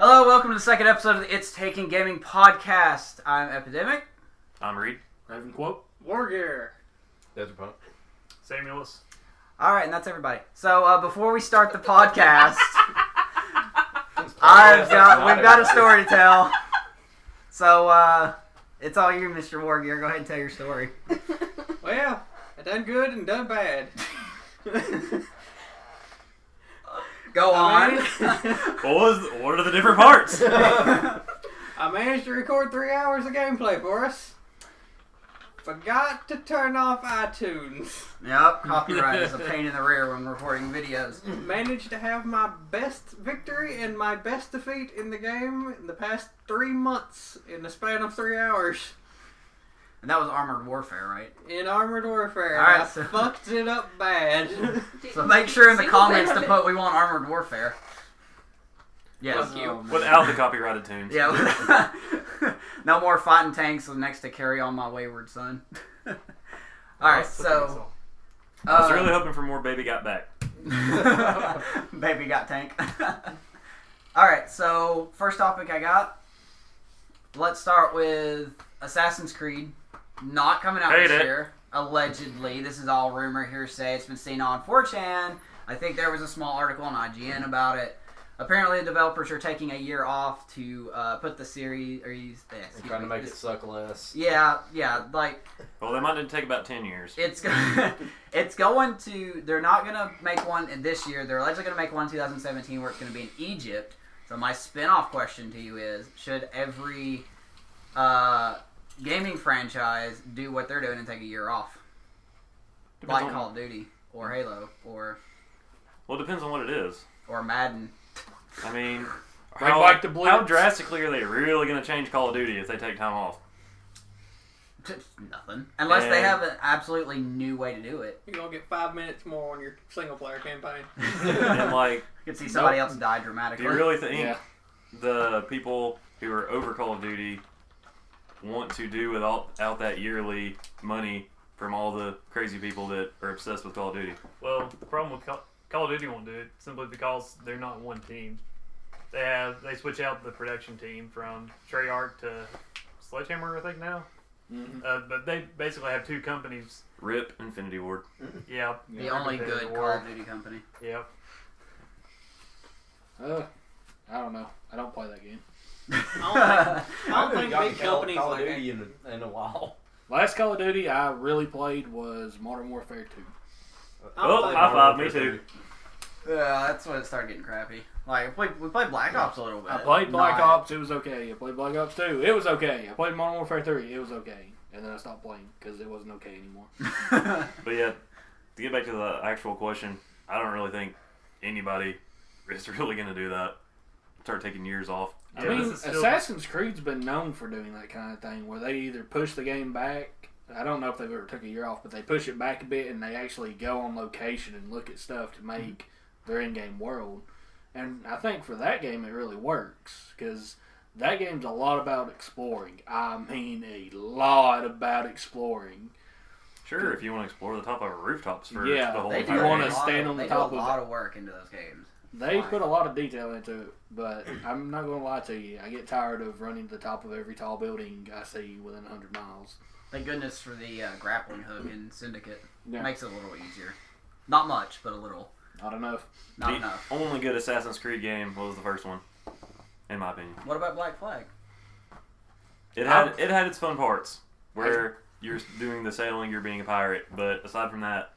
Hello, welcome to the second episode of the It's Taking Gaming podcast. I'm EPidemIC. I'm Reed. RavenQuote. WarGear. DesertPunk. Samulus. Alright, and that's everybody. So, before we start the podcast, we've got a story to tell. So, it's all you, Mr. WarGear. Go ahead and tell your story. Well, I done good and done bad. Go on. What are the different parts? I managed to record 3 hours of gameplay for us. Forgot to turn off iTunes. Yep, copyright is a pain in the rear when recording videos. Managed to have my best victory and my best defeat in the game in the past 3 months in the span of 3 hours. And that was Armored Warfare, right? In Armored Warfare. All right, I so- fucked it up bad. So make sure in the comments to put we want Armored Warfare. Yes. Fuck you. Without the copyrighted tunes. Yeah. No more fighting tanks next to Carry On My Wayward Son. Alright, so... I was really hoping for more Baby Got Back. Baby got tank. Alright, so first topic I got. Let's start with Assassin's Creed. Not coming out this year. Allegedly. This is all rumor, hearsay. It's been seen on 4chan. I think there was a small article on IGN about it. Apparently, the developers are taking a year off to put the series... They're trying to make it suck less. Yeah, like... Well, they might take about 10 years. It's going to... They're not going to make one this year. They're allegedly going to make one in 2017 where it's going to be in Egypt. So my spin-off question to you is, should every gaming franchise do what they're doing and take a year off? Like Call of Duty, or Halo, or... Well, it depends on what it is. Or Madden. I mean, Bring back the Blitz. how drastically are they really going to change Call of Duty if they take time off? Nothing. Unless they have an absolutely new way to do it. You're going to get 5 minutes more on your single-player campaign. And, like, You can see somebody else die dramatically. do you really think the people who are over Call of Duty want to do without that yearly money from all the crazy people that are obsessed with Call of Duty? Well, the problem with Call of Duty won't do it simply because they're not one team. They switch out the production team from Treyarch to Sledgehammer, I think now. Mm-hmm. But they basically have two companies. RIP Infinity Ward. Yeah. The only good Call of Duty company. Yep. I don't know. I don't play that game. I don't think big companies Call of like Duty in a while. Last Call of Duty I really played was Modern Warfare 2. Oh, high five, me too. Yeah, that's when it started getting crappy. Like, we played Black Ops a little bit. I played Black Ops, it was okay. I played Black Ops 2, it was okay. I played Modern Warfare 3, it was okay. And then I stopped playing because it wasn't okay anymore. But yeah, to get back to the actual question, I don't really think anybody is really going to do that. Start taking years off. I mean, Assassin's Creed's been known for doing that kind of thing where they either push the game back. I don't know if they've ever took a year off, but they push it back a bit and they actually go on location and look at stuff to make their in-game world. And I think for that game it really works because that game's a lot about exploring. I mean, a lot about exploring. Sure, if you want to explore the top of rooftops for Yeah, the whole They If you do wanna a stand lot on the of, top They do of a lot it. of work into those games. They put a lot of detail into it, but I'm not going to lie to you. I get tired of running to the top of every tall building I see within 100 miles. Thank goodness for the grappling hook in Syndicate. Yeah. Makes it a little easier. Not much, but a little. Not enough. Not The enough. only good Assassin's Creed game was the first one, in my opinion. What about Black Flag? It had its fun parts where you're doing the sailing, you're being a pirate, but aside from that,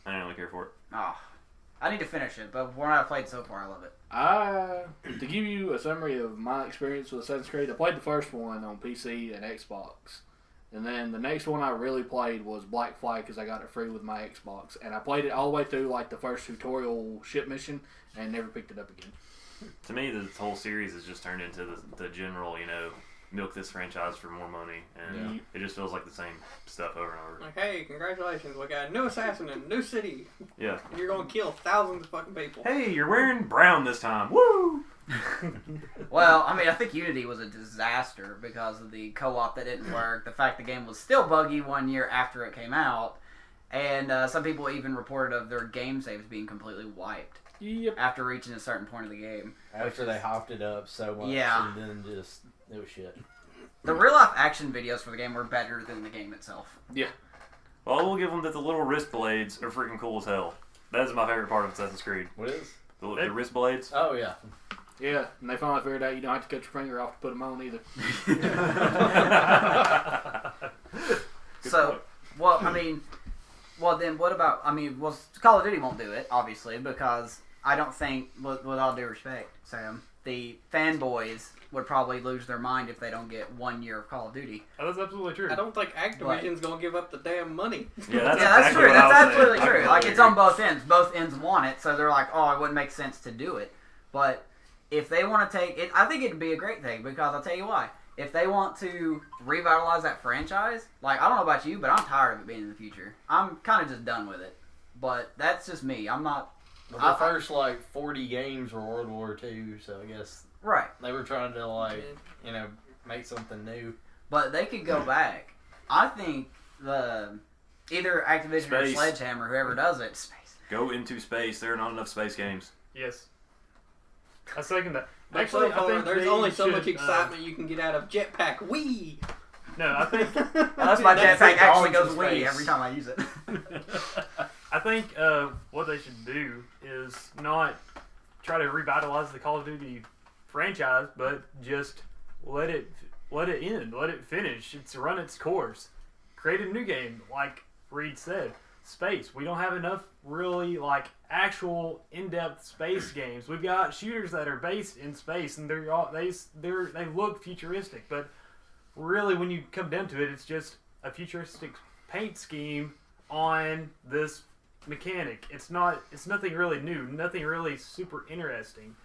I didn't really care for it. Oh, I need to finish it, but from what I've played so far, I love it. To give you a summary of my experience with Assassin's Creed, I played the first one on PC and Xbox. And then the next one I really played was Black Flag because I got it free with my Xbox. And I played it all the way through like the first tutorial ship mission and never picked it up again. To me, this whole series has just turned into the general, milk this franchise for more money, and it just feels like the same stuff over and over. Like, hey, congratulations, we got a new assassin in a new city. Yeah. And you're going to kill thousands of fucking people. Hey, you're wearing brown this time. Woo! Well, I mean, I think Unity was a disaster because of the co-op that didn't work, the fact the game was still buggy 1 year after it came out, and some people even reported of their game saves being completely wiped. Yep. after reaching a certain point of the game. After they hopped it up so much, Yeah. and then just it was shit. The real life action videos for the game were better than the game itself. Well, I will give them that the little wrist blades are freaking cool as hell. That is my favorite part of Assassin's Creed. What is? The wrist blades. Oh yeah. Yeah, and they finally figured out you don't have to cut your finger off to put them on either. So, well, I mean, then what about, Call of Duty won't do it, obviously, because I don't think, with all due respect, Sam, the fanboys would probably lose their mind if they don't get 1 year of Call of Duty. Oh, that's absolutely true. I don't think Activision's gonna give up the damn money. Yeah, that's That's exactly true. what That's I was absolutely saying. true. Like, it's on both ends. Both ends want it, so they're like, oh, it wouldn't make sense to do it. But if they want to take it, I think it'd be a great thing, because I'll tell you why. If they want to revitalize that franchise, like, I don't know about you, but I'm tired of it being in the future. I'm kind of just done with it. But that's just me. I'm not... Well, the first 40 games were World War II, so I guess Right. they were trying to make something new. But they could go back. I think either Activision or Space. Sledgehammer, whoever does it, space. Go into space. There are not enough space games. Yes. I second that. But Actually, so far, I think there's they only so should, much excitement you can get out of Jetpack Wii. No, I think That's my That's jetpack it, actually always goes in wee space. every time I use it. I think what they should do is not try to revitalize the Call of Duty franchise, but just let it end, let it finish. It's run its course. Create a new game, like Reed said. Space. We don't have enough really actual in-depth space games. We've got shooters that are based in space, and they look futuristic, but really when you come down to it, it's just a futuristic paint scheme on this mechanic. It's nothing really new, nothing really super interesting.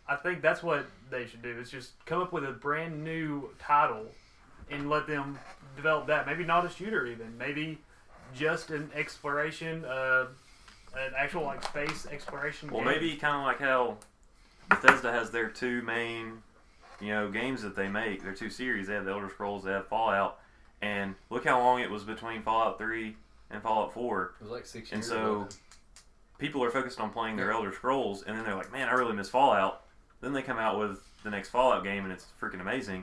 I think that's what they should do, is just come up with a brand new title and let them develop that. Maybe not a shooter even. Maybe just an exploration, an actual space exploration Well, game. maybe kind of like how Bethesda has their two main, games that they make. Their two series. They have the Elder Scrolls. They have Fallout. And look how long it was between Fallout 3 and Fallout 4. It was like 6 years. And so people are focused on playing their Elder Scrolls, and then they're like, man, I really miss Fallout. Then they come out with the next Fallout game, and it's freaking amazing.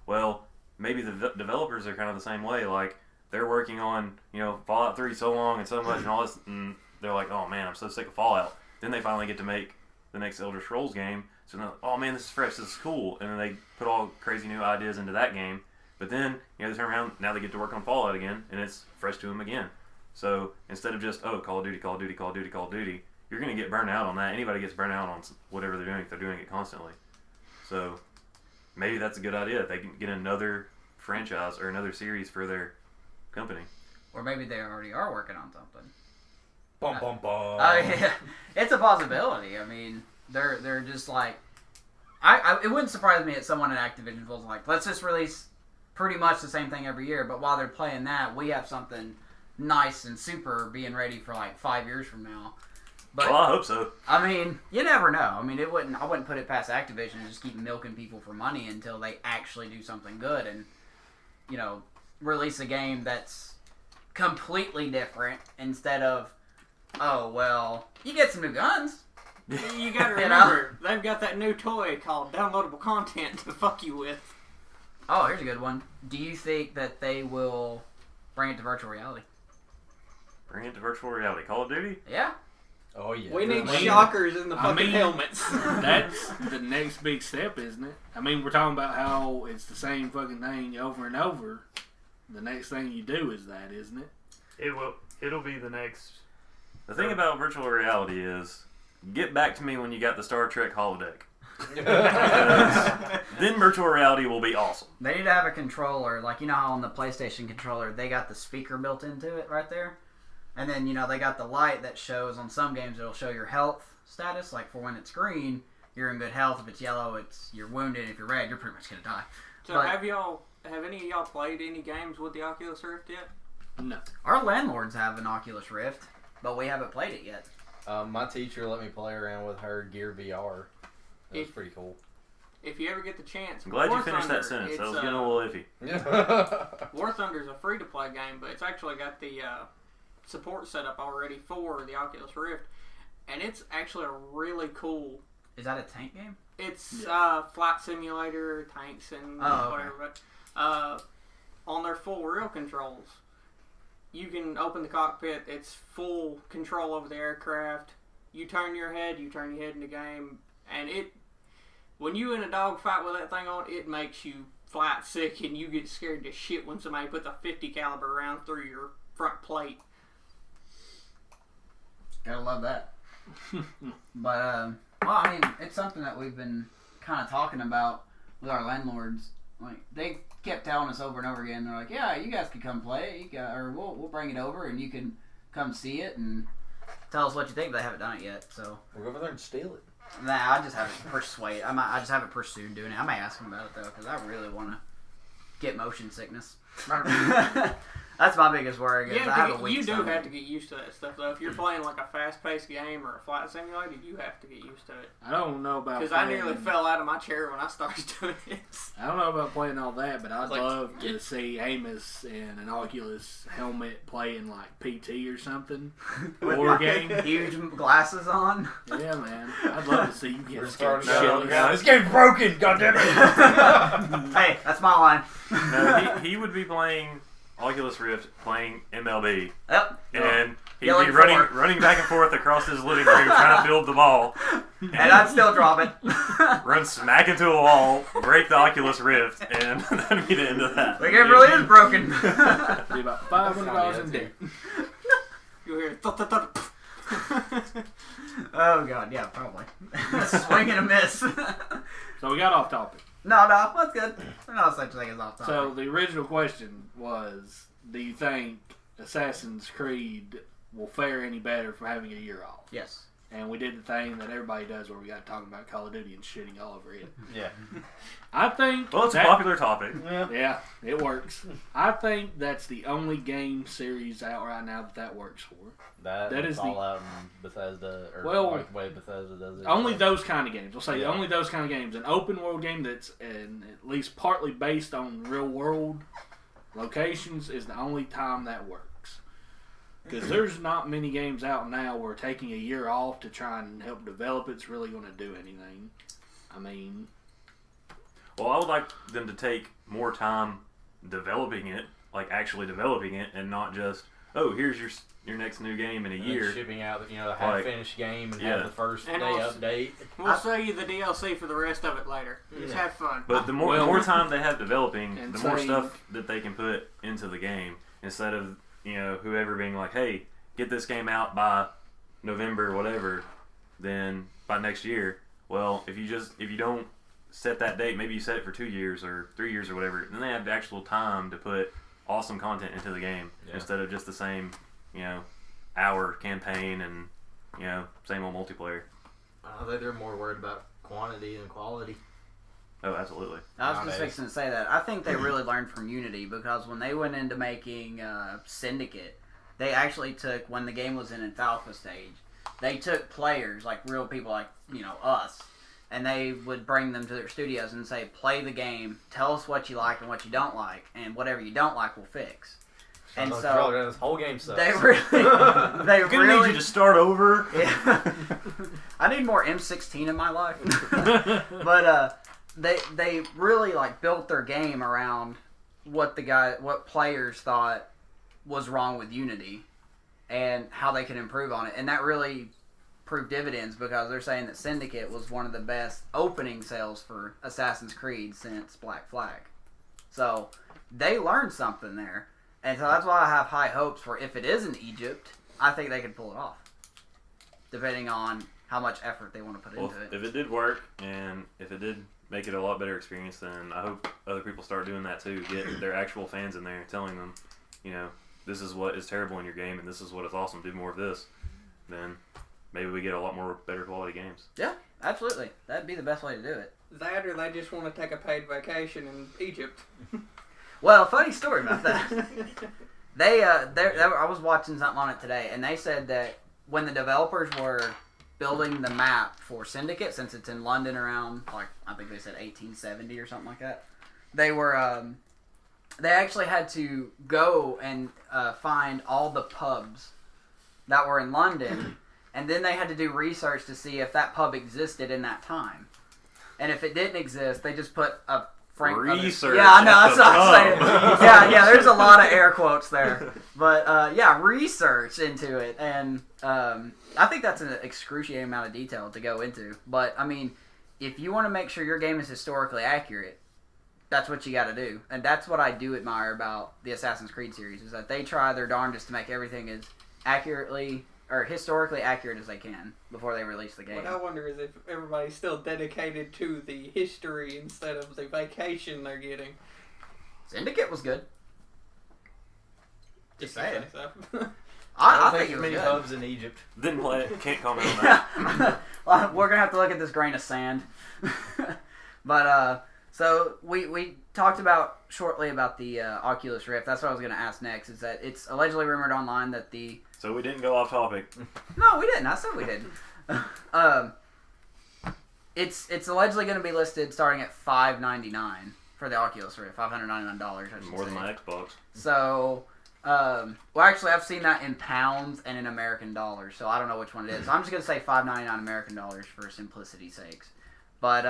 Well, maybe the developers are kind of the same way. Like, they're working on, Fallout 3 so long and so much and all this, and they're like, oh man, I'm so sick of Fallout. Then they finally get to make the next Elder Scrolls game. So they're like, oh man, this is fresh, this is cool. And then they put all crazy new ideas into that game. But then, they turn around, now they get to work on Fallout again, and it's fresh to them again. So instead of just, Call of Duty, Call of Duty, Call of Duty, Call of Duty, you're going to get burnt out on that. Anybody gets burnt out on whatever they're doing if they're doing it constantly. So maybe that's a good idea. If they can get another franchise or another series for their company. Or maybe they already are working on something. Bum bum bum. Yeah, it's a possibility. I mean, they're just like, it wouldn't surprise me if someone at Activision was like, let's just release pretty much the same thing every year, but while they're playing that, we have something nice and super being ready for 5 years from now. But Well, I hope so. I mean, you never know. I mean, I wouldn't put it past Activision to just keep milking people for money until they actually do something good and, release a game that's completely different instead of, oh, well, you get some new guns. You gotta remember, they've got that new toy called downloadable content to fuck you with. Oh, here's a good one. Do you think that they will bring it to virtual reality? Bring it to virtual reality. Call of Duty? Yeah. Oh yeah. We need I mean, shockers in the fucking helmets. That's the next big step, isn't it? I mean, we're talking about how it's the same fucking thing over and over. The next thing you do is that, isn't it? It'll be the next. The thing about virtual reality is, get back to me when you got the Star Trek holodeck. Then virtual reality will be awesome. They need to have a controller, like, how on the PlayStation controller, they got the speaker built into it right there. And then, they got the light that shows, on some games, it'll show your health status. Like, for when it's green, you're in good health. If it's yellow, you're wounded. If you're red, you're pretty much going to die. So But have any of y'all played any games with the Oculus Rift yet? No. our landlords have an Oculus Rift, but we haven't played it yet. My teacher let me play around with her Gear VR. It was pretty cool. If you ever get the chance, I'm glad you War finished Thunder, that sentence. That it's, was getting a little iffy. War Thunder's a free-to-play game, but it's actually got the support set up already for the Oculus Rift. and it's actually a really cool. Is that a tank game? It's flight simulator, tanks, and whatever. But on their full real controls, you can open the cockpit. It's full control over the aircraft. You turn your head in the game, and when you in a dogfight with that thing on, it makes you flight sick, and you get scared to shit when somebody puts a 50 caliber round through your front plate. Gotta love that. But well, I mean, it's something that we've been kind of talking about with our landlords. Like, they kept telling us over and over again. They're like, "Yeah, you guys can come play, or we'll bring it over, and you can come see it and tell us what you think." They haven't done it yet, so We'll go over there and steal it. nah, I just haven't persuaded. I just haven't pursued doing it. I may ask them about it though, because I really want to get motion sickness. That's my biggest worry. Yeah, I have a weak you do stomach. have to get used to that stuff though. If you're playing like a fast-paced game or a flight simulator, you have to get used to it. I don't know about Because I nearly fell out of my chair when I started doing it. I don't know about playing all that, but I'd Like, love to see Amos in an Oculus helmet playing like PT or something. With War my game. huge glasses on. Yeah, man. I'd love to see you get scared No, shitless. this game's broken. Goddamn it! Hey, that's my line. No, he would be playing Oculus Rift, playing MLB, Yep. and he'd Yelling be for running back and forth across his living room trying to field the ball, And I'd still drop it. run smack into a wall, break the Oculus Rift, and that'd be the end of that. The game really is broken. Be about $500 in debt. You hear thud, thud, thud. Oh god, yeah, probably. Swing and a miss. So we got off topic. No, that's good. There's no such thing as off topic. So the original question was, do you think Assassin's Creed will fare any better from having a year off? yes. And we did the thing that everybody does where we got talking about Call of Duty and shitting all over it. Yeah. I think Well, it's a that- popular topic. Yeah, it works. I think that's the only game series out right now that works for. That is the- Fallout and Bethesda, or Well, like the way Bethesda does it. Only those kind of games. We'll say Yeah. only those kind of games. An open world game that's at least partly based on real world locations is the only time that works. Because there's not many games out now where taking a year off to try and help develop it's really going to do anything. I mean, Well, I would like them to take more time developing it, like actually developing it, and not just, oh, here's your next new game in a And year. shipping out, the Like, half-finished game and yeah. have the first And day we'll- update. We'll show you the DLC for the rest of it later. Just Yeah. have fun. But the more time they have developing, And the more saying- stuff that they can put into the game, instead of whoever being like, hey, get this game out by November, whatever, then by next year. Well, if you don't set that date, maybe you set it for 2 years or 3 years or whatever, then they have the actual time to put awesome content into the game instead of just the same hour campaign and same old multiplayer. I think they're more worried about quantity than quality. Oh, absolutely. I was just Nowadays. fixing to say that. I think they really learned from Unity, because when they went into making Syndicate, they actually took, when the game was in its alpha stage, they took players, like real people like, us, and they would bring them to their studios and say, play the game, tell us what you like and what you don't like, and whatever you don't like we'll fix. And so this whole game sucks. they really, I'm gonna need you to start over. Yeah. I need more M16 in my life. But they really built their game around what players thought was wrong with Unity and how they could improve on it, and that really proved dividends, because they're saying that Syndicate was one of the best opening sales for Assassin's Creed since Black Flag. So they learned something there, and so that's why I have high hopes for, if it is in Egypt, I think they could pull it off, depending on how much effort they want to put Well, into it. if it did work and if it did make it a lot better experience, then I hope other people start doing that too. Get their actual fans in there telling them, this is what is terrible in your game and this is what is awesome. Do more of this. Then maybe we get a lot more better quality games. Yeah, absolutely. That'd be the best way to do it. That, or they just want to take a paid vacation in Egypt. Well, funny story about that. I was watching something on it today, and they said that when the developers were building the map for Syndicate, since it's in London around, I think they said 1870 or something like that, they were, they actually had to go and find all the pubs that were in London and then they had to do research to see if that pub existed in that time. And if it didn't exist, they just put a research. Yeah, I know. That's what I'm saying. Yeah. There's a lot of air quotes there, but research into it, and I think that's an excruciating amount of detail to go into. But I mean, if you want to make sure your game is historically accurate, that's what you got to do, and that's what I do admire about the Assassin's Creed series is that they try their darndest to make everything as accurately or historically accurate as they can before they release the game. What I wonder is if everybody's still dedicated to the history instead of the vacation they're getting. Syndicate was good. Just saying. So. I think it was many good. pubs in Egypt. Didn't play it. Can't comment on that. Well, we're gonna have to look at this grain of sand. But so we talked about shortly about the Oculus Rift. That's what I was gonna ask next. Is that it's allegedly rumored online that the So we didn't go off topic. No, we didn't. I said we did. It's allegedly going to be listed starting at $599 for the Oculus Rift, $599. More than my Xbox. So, well, actually, I've seen that in pounds and in American dollars, so I don't know which one it is. So I'm just going to say $599 American dollars for simplicity's sakes. But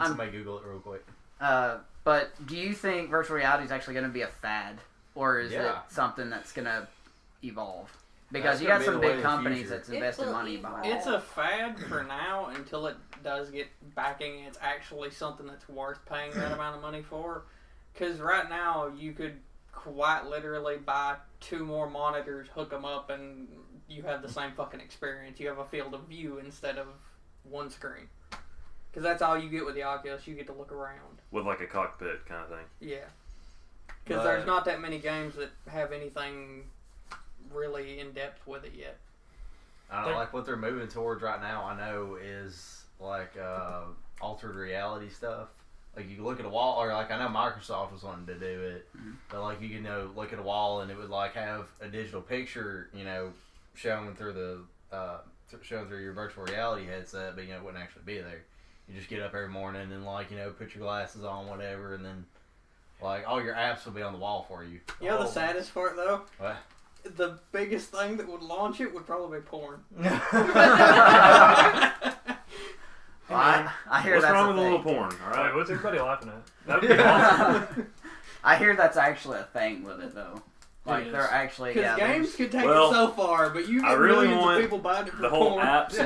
Somebody Google it real quick. But do you think virtual reality is actually going to be a fad, or is it something that's going to evolve? Because you got some big companies that's invested money behind it. It's a fad for now until it does get backing. It's actually something that's worth paying that amount of money for. Because right now you could quite literally buy 2 more monitors, hook them up, and you have the same fucking experience. You have a field of view instead of one screen. Because that's all you get with the Oculus. You get to look around. With like a cockpit kind of thing. Yeah. Because there's not that many games that have anything really in depth with it yet. I don't know, like what they're moving towards right now. I know is like altered reality stuff. Like you can look at a wall, or like I know Microsoft was wanting to do it, but like you can look at a wall and it would like have a digital picture, showing through your virtual reality headset, but it wouldn't actually be there. You just get up every morning and put your glasses on, whatever, and then like all your apps will be on the wall for you. You know the saddest part though? What? The biggest thing that would launch it would probably be porn. I hear What's that's wrong a with a thing. little porn? All right. Wait, what's everybody laughing at? That would be awesome. I hear that's actually a thing with it though. Like It they're is. actually Because games could take Well, it so far, but you I get really millions want of people buying it for The whole porn. apps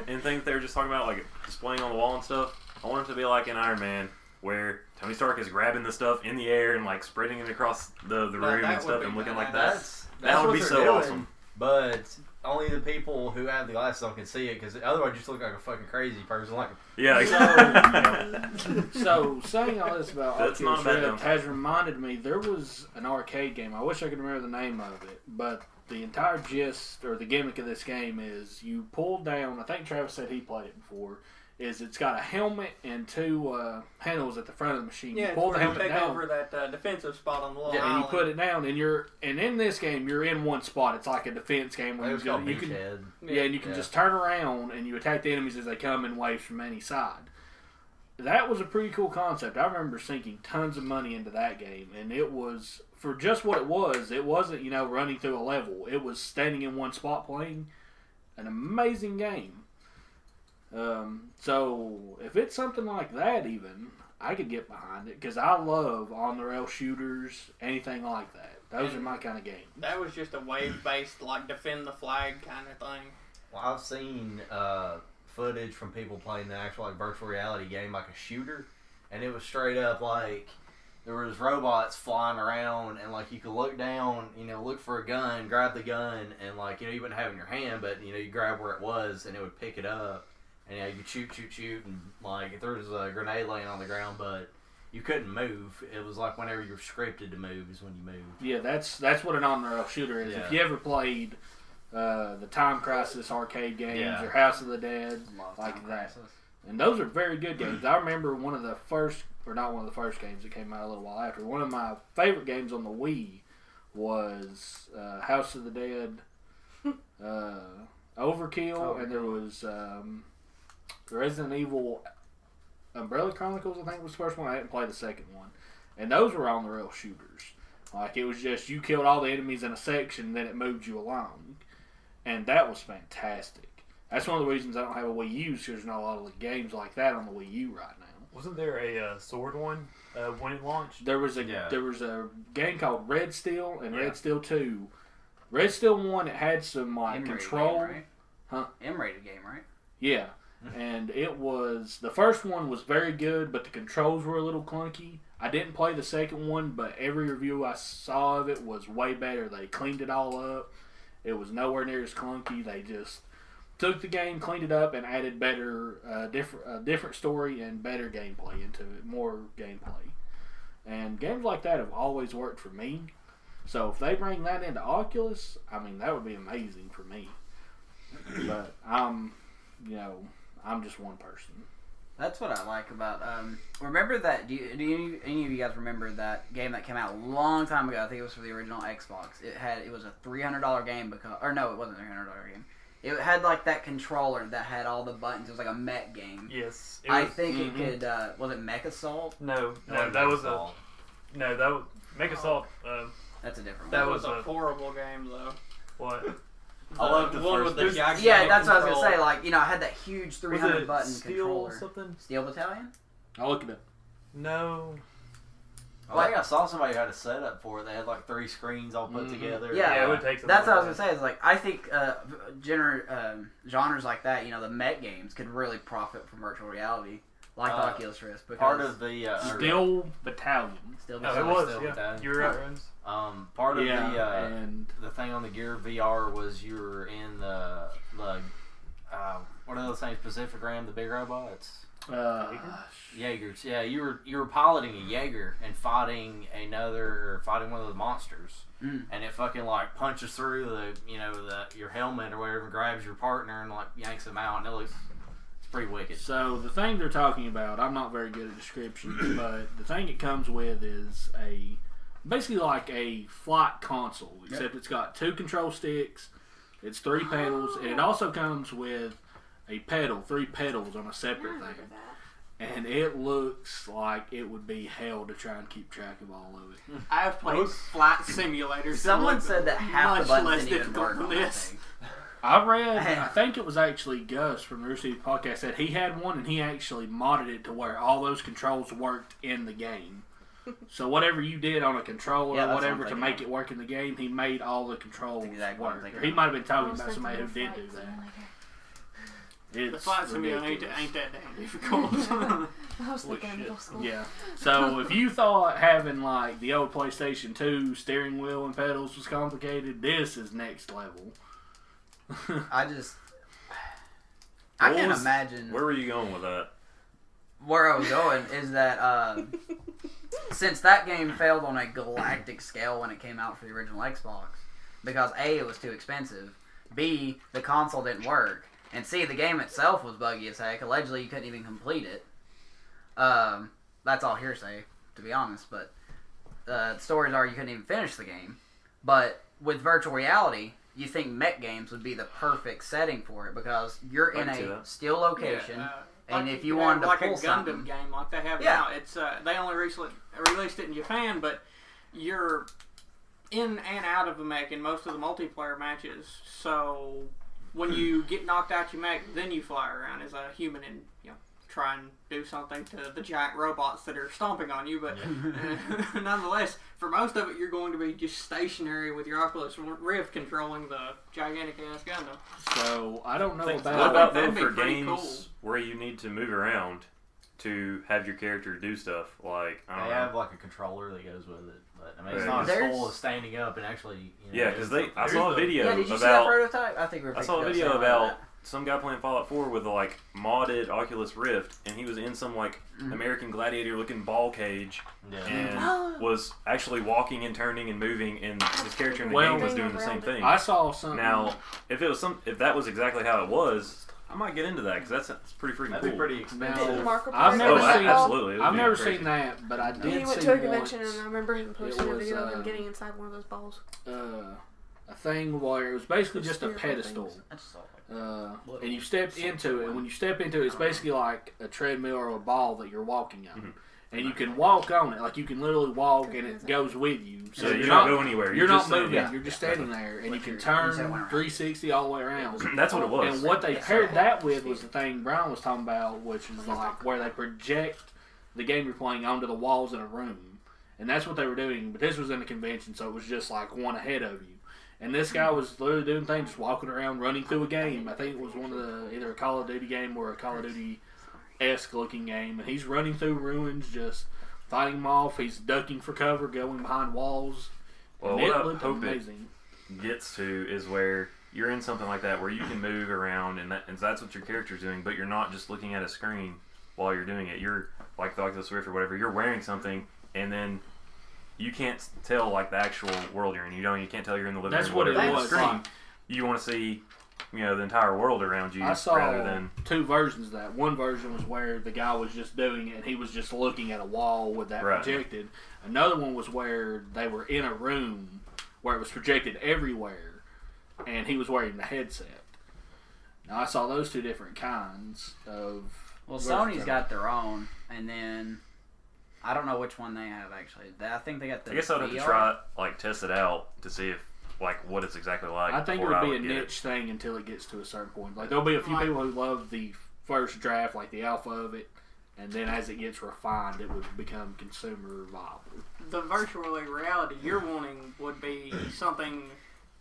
and things they were just talking about, like displaying on the wall and stuff. I want it to be like in Iron Man, where Tony Stark is grabbing the stuff in the air and like spreading it across the room that and would stuff be and looking badass. like that. That's That would what be they're so doing, awesome. But only the people who have the glasses on can see it, because otherwise you just look like a fucking crazy person. Like, Yeah, exactly. So saying all this about That's not Oculus a bad Rift has reminded me there was an arcade game. I wish I could remember the name of it, but the entire gist or the gimmick of this game is you pull down. I think Travis said he played it before. Is it's got a helmet and 2 handles at the front of the machine. Yeah, you pull the you helmet take down. over that defensive spot on the little Yeah, and you island. put it down, and in this game you're in one spot. It's like a defense game where it was you called can Beachhead. and you can just turn around and you attack the enemies as they come in waves from any side. That was a pretty cool concept. I remember sinking tons of money into that game, and it was for just what it was. It wasn't running through a level. It was standing in one spot playing an amazing game. So if it's something like that, even I could get behind it because I love on the rail shooters, anything like that. Those are my kind of game. That was just a wave-based, like, defend the flag kind of thing. Well, I've seen footage from people playing the actual virtual reality game, like a shooter, and it was straight up like there was robots flying around, and like you could look down, look for a gun, grab the gun, and like you wouldn't have it in your hand, but you grab where it was, and it would pick it up, and you could shoot, and like there was a grenade laying on the ground, but you couldn't move. It was like whenever you're scripted to move is when you moved. Yeah, that's what an on-the-rail shooter is. Yeah. If you ever played the Time Crisis arcade games or House of the Dead, like that. And those are very good games. I remember one of the first, or not one of the first games that came out a little while after. One of my favorite games on the Wii was House of the Dead, Overkill, and there was Resident Evil Umbrella Chronicles, I think was the first one. I didn't play the second one. And those were on the rail shooters. Like it was just you killed all the enemies in a section, then it moved you along. And that was fantastic. That's one of the reasons I don't have a Wii U, because there's not a lot of games like that on the Wii U right now. Wasn't there a sword one when it launched? There was a game called Red Steel and Red Steel 2. Red Steel 1, it had some control. Game, right? Huh? M-rated game, right? Yeah. And it was, the first one was very good, but the controls were a little clunky. I didn't play the second one, but every review I saw of it was way better. They cleaned it all up. It was nowhere near as clunky. They just took the game, cleaned it up, and added better, different story and better gameplay into it, more gameplay. And games like that have always worked for me. So if they bring that into Oculus, I mean, that would be amazing for me. But I'm just one person. That's what I like about. Remember that? Do any of you guys remember that game that came out a long time ago? I think it was for the original Xbox. It was a $300 game it wasn't a $300 game. It had like that controller that had all the buttons. It was like a mech game. Yes. I think it could. Was it Mech Assault? No, that was Mech Assault. That's a different one. That was a horrible game, though. What? I love the one first with the gigantic yeah, that's what I was control. gonna say. Like, I had that huge 300 button Steel controller. something? Steel Battalion? I'll look it up. No. I think I saw somebody who had a setup for it. They had like 3 screens all put together. Yeah, it would take some. That's what I was gonna say. Is like I think genres like that, the mech games could really profit from virtual reality, like Oculus Rift. Because part of the Steel Battalion. Steel Oh, Battalion. it was. Steel Yeah, Battalion. you're right, Rens. Part of and the thing on the Gear VR was you were in the what are those things? Pacific Rim, the big robots. Jaegers. Yeah, you were piloting a Jaeger and fighting one of the monsters, and it fucking like punches through your helmet or whatever, and grabs your partner and like yanks them out, and it's pretty wicked. So the thing they're talking about, I'm not very good at descriptions, but the thing it comes with is basically like a flight console, except it's got 2 control sticks, it's 3 pedals, and it also comes with a pedal, 3 pedals on a separate thing. And it looks like it would be hell to try and keep track of all of it. I have played flight simulators. Someone said that half the buttons didn't even work on this. thing. I think it was actually Gus from the Rooster Teeth podcast said he had one and he actually modded it to where all those controls worked in the game. So whatever you did on a controller or whatever to make it work in the game, he made all the controls work. Or he might have been talking about somebody who did do that. The flight simulator ain't that damn difficult. I was thinking in middle school. Yeah. So if you thought having like the old PlayStation 2 steering wheel and pedals was complicated, this is next level. I can't imagine. Where were you going with that? Where I was going is that since that game failed on a galactic scale when it came out for the original Xbox, because A, it was too expensive, B, the console didn't work, and C, the game itself was buggy as heck. Allegedly, you couldn't even complete it. That's all hearsay, to be honest, but the stories are you couldn't even finish the game. But with virtual reality, you think mech games would be the perfect setting for it because you're in a still location, and if you wanted to like pull a Gundam something, game like they have now, it's they only recently released it in Japan, but you're in and out of a mech in most of the multiplayer matches. So when you get knocked out your mech, then you fly around as a human and try and do something to the giant robots that are stomping on you. But nonetheless, for most of it, you're going to be just stationary with your Oculus Rift controlling the gigantic ass Gundam. So I don't know What about about that'd though be for pretty games cool. where you need to move around to have your character do stuff? Like I don't know. have like a controller that goes with it, but I mean it's not as full as standing up and actually. Yeah, because I saw a video did you see that about. prototype? I saw a video about some guy playing Fallout 4 with a like modded Oculus Rift, and he was in some like American Gladiator looking ball cage, and was actually walking and turning and moving, and his character in the game was doing the same thing. I saw something. Now, if that was exactly how it was, I might get into that because that's pretty freaking That'd be cool. pretty expensive. I've never seen absolutely. I've never seen that, but I did. He went see to a convention, once, and I remember him posting a video of him getting inside one of those balls. A thing where it was basically just a pedestal. And you stepped into it, and when you step into it, it's basically like a treadmill or a ball that you're walking on. and you can walk on it. Like you can literally walk, and it goes with you. So you don't go anywhere. You're not moving. Yeah. You're just standing there, and you can turn 360 all the way around. That's what it was. And what they paired that with was the thing Brian was talking about, which is like where they project the game you're playing onto the walls in a room. And that's what they were doing. But this was in a convention, so it was just like one ahead of you. And this guy was literally doing things, just walking around, running through a game. I think it was one of the either a Call of Duty game or a Call of Duty-esque looking game. And he's running through ruins, just fighting them off. He's ducking for cover, going behind walls. Well, and what it looked I hope amazing. it gets to is where you're in something like that where you can move around and that's what your character's doing, but you're not just looking at a screen while you're doing it. You're like the Swift or whatever. You're wearing something, and then you can't tell like the actual world you're in. You can't tell you're in the living room. That's what it was. Screen. You want to see, the entire world around you. I saw rather than 2 versions of that. One version was where the guy was just doing it, and he was just looking at a wall with that projected. Another one was where they were in a room where it was projected everywhere, and he was wearing the headset. Now I saw those 2 different kinds of. Well, Sony's got their own, and then I don't know which one they have actually. I think they got the. I guess I'd have to try test it out to see if what it's exactly like. I think it would be a niche thing until it gets to a certain point. Like there'll be a few people who love the first draft, like the alpha of it, and then as it gets refined, it would become consumer viable. The virtual reality you're wanting would be something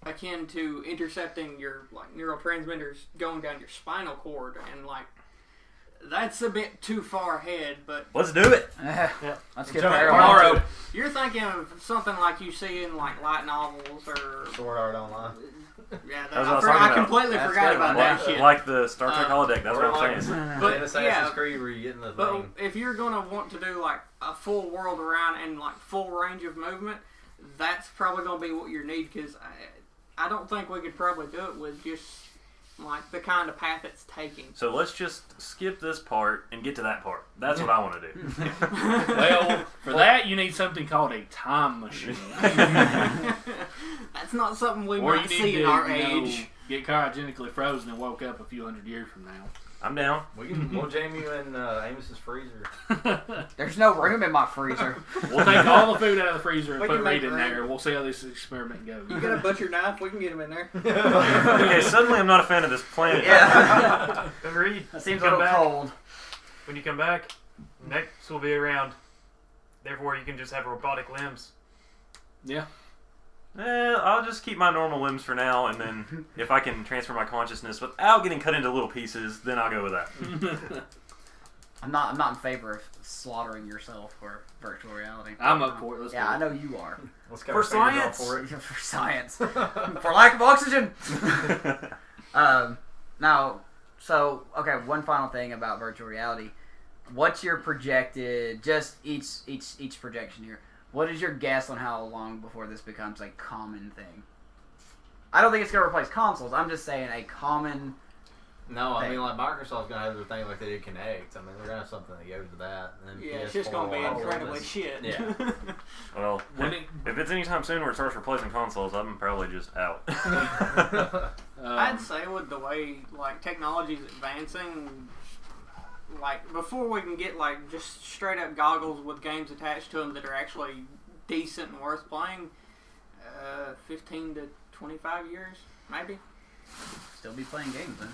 akin to intercepting your neurotransmitters going down your spinal cord, and that's a bit too far ahead, but let's do it. Let's get there tomorrow. You're thinking of something like you see in light novels or Sword Art Online. Yeah, I completely forgot about that shit. Like the Star Trek holodeck, that's what I'm saying. But in Assassin's Creed, where you get in the thing. If you're gonna want to do a full world around and full range of movement, that's probably gonna be what you need, because I don't think we could probably do it with just the kind of path it's taking. So let's just skip this part and get to that part. That's what I want to do. Well, for that you need something called a time machine. That's not something we might see in our age. Get cryogenically frozen and woke up a few hundred years from now. I'm down. We'll jam you in Amos's freezer. There's no room in my freezer. We'll take all the food out of the freezer and put Reed in there. We'll see how this experiment goes. You got a butcher knife? We can get him in there. Okay, suddenly I'm not a fan of this planet. Yeah. Reed, that seems a little cold. When you come back, next will be around. Therefore, you can just have robotic limbs. Yeah. I'll just keep my normal limbs for now, and then if I can transfer my consciousness without getting cut into little pieces, then I'll go with that. I'm not in favor of slaughtering yourself for virtual reality. I'm up for it. Let's I know you are. For science. For science. For lack of oxygen. Okay, one final thing about virtual reality. What's your projected? Just each projection here. What is your guess on how long before this becomes a common thing? I don't think it's going to replace consoles. I'm just saying a common No, I mean, Microsoft's going to have their thing like they did Kinect. I mean, they're going to have something that goes to that. And yeah, it's just going to be incredibly shit. Yeah. Well, if it's anytime soon where it starts replacing consoles, I'm probably just out. I'd say with the way technology's advancing, before we can get just straight up goggles with games attached to them that are actually decent and worth playing, 15 to 25 years, maybe. Still be playing games then.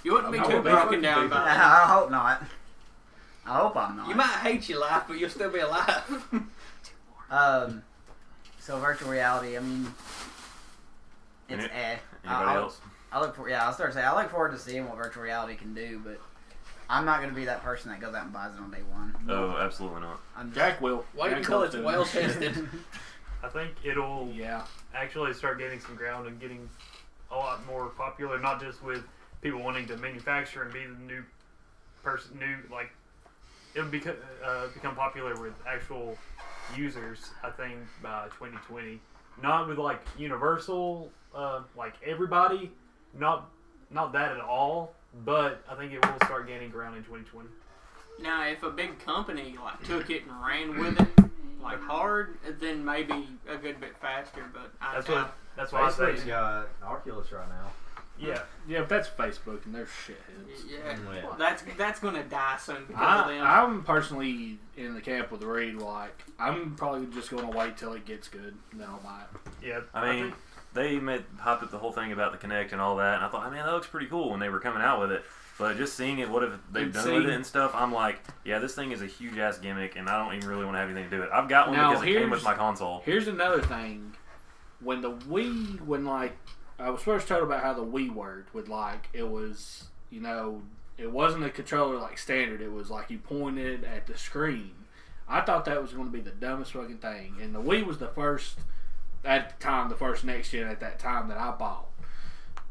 You wouldn't be too broken down by that. I hope not. I hope I'm not. You might hate your life, but you'll still be alive. So virtual reality, I mean, it's Anybody else? I look forward to seeing what virtual reality can do, but I'm not going to be that person that goes out and buys it on day one. Oh, absolutely not. Jack will. Wait until it's well tested. I think it'll actually start getting some ground and getting a lot more popular, not just with people wanting to manufacture and be the new person, it'll become popular with actual users, I think, by 2020. Not with universal, everybody, not that at all, but I think it will start gaining ground in 2020. Now, if a big company took it and ran with it hard, then maybe a good bit faster. But that's why I say Facebook's got Oculus right now. Yeah, but that's Facebook, and they're shitheads. Yeah, that's gonna die soon because of them. I'm personally in the camp with Reed. Like, I'm probably just gonna wait till it gets good, and then I'll buy it. Yeah, I mean, they hyped up the whole thing about the Kinect and all that, and I thought, man, that looks pretty cool when they were coming out with it. But just seeing it, what have they've done with it and stuff, I'm like, yeah, this thing is a huge ass gimmick, and I don't even really want to have anything to do with it. I've got one because it came with my console. Here's another thing: when I was first told about how the Wii worked, with like it was, it wasn't a controller like standard. It was like you pointed at the screen. I thought that was going to be the dumbest fucking thing, and the Wii was the first next gen at that time that I bought,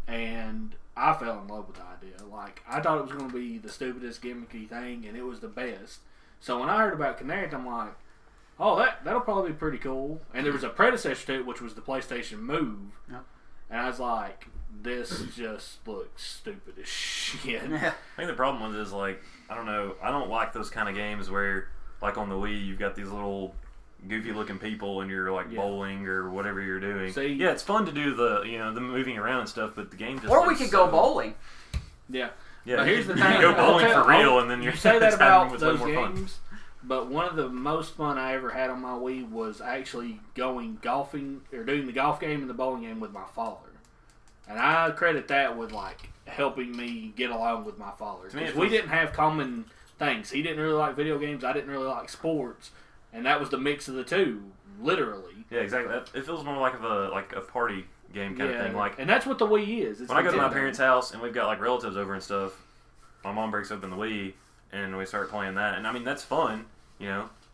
and I fell in love with the idea. Like, I thought it was going to be the stupidest gimmicky thing, and it was the best. So when I heard about Kinect, I'm like, oh, that'll probably be pretty cool. And there was a predecessor to it, which was the PlayStation Move. Yep. And I was like, this just looks stupid as shit. I think the problem with it is, like, I don't know, I don't like those kind of games where, like on the Wii, you've got these little goofy looking people and you're like bowling or whatever you're doing. See, yeah, it's fun to do the the moving around and stuff, but the game just or we could go bowling. Yeah. Yeah. But here's the thing: you can go bowling for real, and then you say that about those games. Fun. But one of the most fun I ever had on my Wii was actually going golfing or doing the golf game and the bowling game with my father, and I credit that with like helping me get along with my father. Because we didn't have common things. He didn't really like video games. I didn't really like sports. And that was the mix of the two, literally. Yeah, exactly. It feels more like a party game kind of thing. Like, and that's what the Wii is. When I go to my parents' house and we've got like relatives over and stuff, my mom breaks open the Wii and we start playing that. And I mean, that's fun.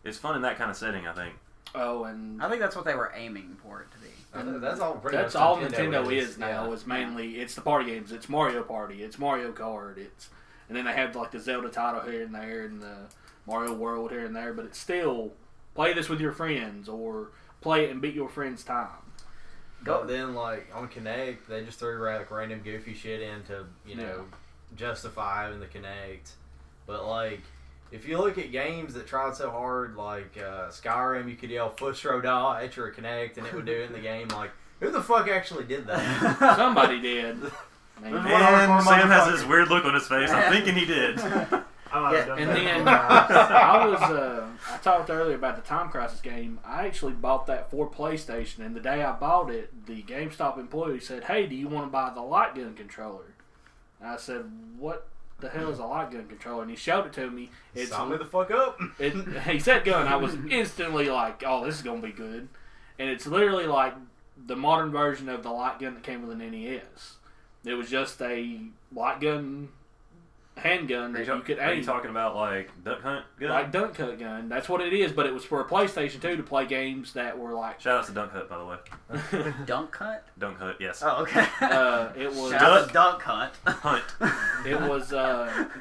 It's fun in that kind of setting, I think. Oh, and I think that's what they were aiming for it to be. That's all. That's all Nintendo is now. Is mainly it's the party games. It's Mario Party. It's Mario Kart. And then they have like the Zelda title here and there and the Mario World here and there. But it's still. Play this with your friends, or play it and beat your friend's time. But then, like, on Kinect, they just threw like random goofy shit in to, justify having the Kinect. But, like, if you look at games that tried so hard, like Skyrim, you could yell "Footstro da" at your Kinect, and it would do it in the game. Like, who the fuck actually did that? Somebody did. And Sam has this weird look on his face. I'm thinking he did. And then I talked earlier about the Time Crisis game. I actually bought that for PlayStation, and the day I bought it, the GameStop employee said, "Hey, do you want to buy the light gun controller?" And I said, "What the hell is a light gun controller?" And he showed it to me. Sign me the fuck up. He said gun. I was instantly like, "Oh, this is gonna be good." And it's literally like the modern version of the light gun that came with an NES. It was just a light gun. Handgun that you could aim. Are you talking about like Duck Hunt gun? Like Duck Hunt gun. That's what it is, but it was for a PlayStation 2 to play games that were like... Shout out to Dunk Hunt, by the way. Dunk Hunt? Dunk Hunt, yes. Oh, okay. It was... Shout out to Dunk Hunt. It was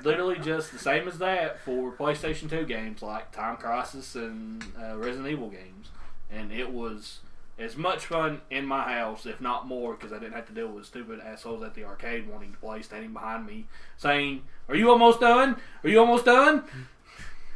literally just the same as that for PlayStation 2 games like Time Crisis and Resident Evil games. And it was as much fun in my house, if not more, because I didn't have to deal with stupid assholes at the arcade wanting to play, standing behind me, saying, "Are you almost done? Are you almost done?"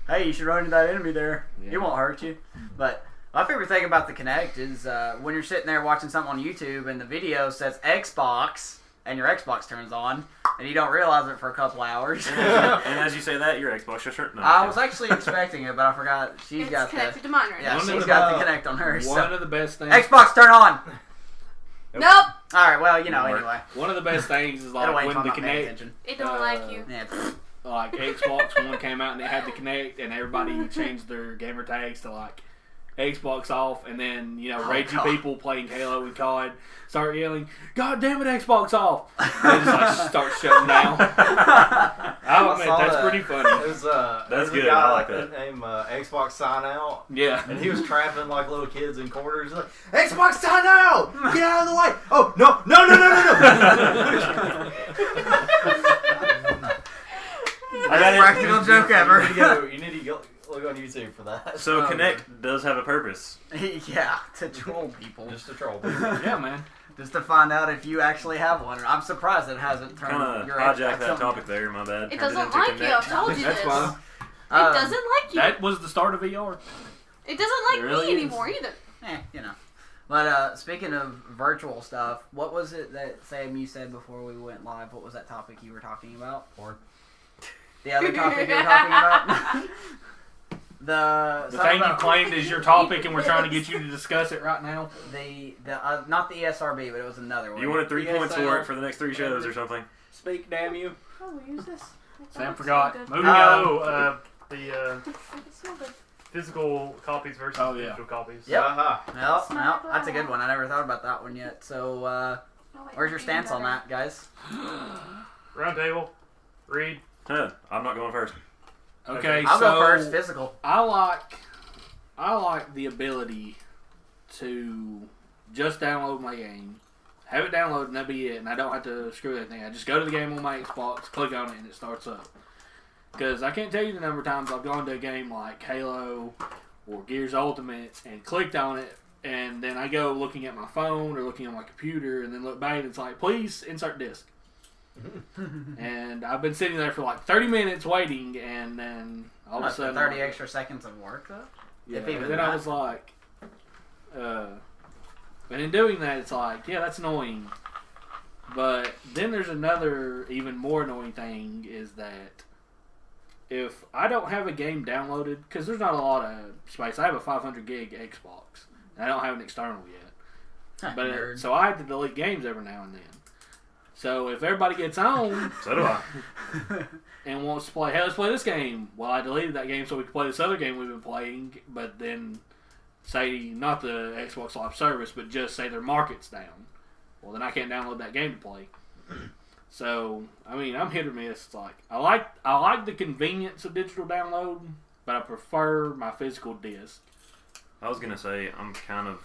Hey, you should run into that enemy there. Yeah. It won't hurt you. But my favorite thing about the Kinect is when you're sitting there watching something on YouTube and the video says Xbox and your Xbox turns on and you don't realize it for a couple hours. And as you say that, your Xbox just turned on. I was actually expecting it, but I forgot It's connected to mine right now. now. Yeah, she's got the Kinect on hers. One of the best things... Xbox, turn on! Nope! Alright, well, anyway. One of the best things is like when the Kinect... It don't like you. Yeah. Like Xbox One came out and it had the Kinect, and everybody changed their gamer tags to like Xbox off, and then ragey people playing Halo and COD start yelling, "God damn it, Xbox off!" And they just like start shutting down. I admit that's pretty funny. That's good. A guy I like that. Named Xbox Sign Out. Yeah, and he was trapping like little kids in corners. Like, "Xbox Sign Out! Get out of the way!" Oh no! Practical joke ever. You need to go look on YouTube for that. So Kinect does have a purpose. Yeah, to troll people. Just to troll people. Yeah, man. Just to find out if you actually have one. I'm surprised it hasn't turned Kind of your hijacked that topic there, my bad. It doesn't like you, I've told you That's this. fine. It doesn't like you. That was the start of VR. It doesn't like It really me is. anymore either. But speaking of virtual stuff, what was it that Sam you said before we went live? What was that topic you were talking about? Porn. The other topic you were talking about? The thing you claimed is your topic, and we're trying to get you to discuss it right now. The not the ESRB, but it was another one. You wanted 3 points for it for the next 3 shows or something. Speak, damn you. Oh, we use this. Sam forgot. So Moving on. The it's so good. physical copies versus digital copies. Yep. Uh-huh. Well, that's a good one. I never thought about that one yet. So, where's your stance on that, guys? Round table. Read. I'm not going first. Okay, I'll so go first. Physical. I like the ability to just download my game, have it downloaded, and that'd be it, and I don't have to screw anything. I just go to the game on my Xbox, click on it, and it starts up. Because I can't tell you the number of times I've gone to a game like Halo or Gears Ultimate and clicked on it, and then I go looking at my phone or looking at my computer, and then look back and it's like, please insert disc. And I've been sitting there for like 30 minutes waiting, and then all of a sudden 30 extra seconds of work, though? Yeah, If even and then that. I was like, and in doing that, it's like, yeah, that's annoying. But then there's another even more annoying thing is that if I don't have a game downloaded, because there's not a lot of space. I have a 500 gig Xbox, and I don't have an external yet. But so I have to delete games every now and then. So if everybody gets on, So do I. and wants to play, hey, let's play this game. Well, I deleted that game so we can play this other game we've been playing, but then say, not the Xbox Live service, but just say their market's down. Well, then I can't download that game to play. So, I mean, I'm hit or miss. It's like, I like the convenience of digital download, but I prefer my physical disc. I was going to say I'm kind of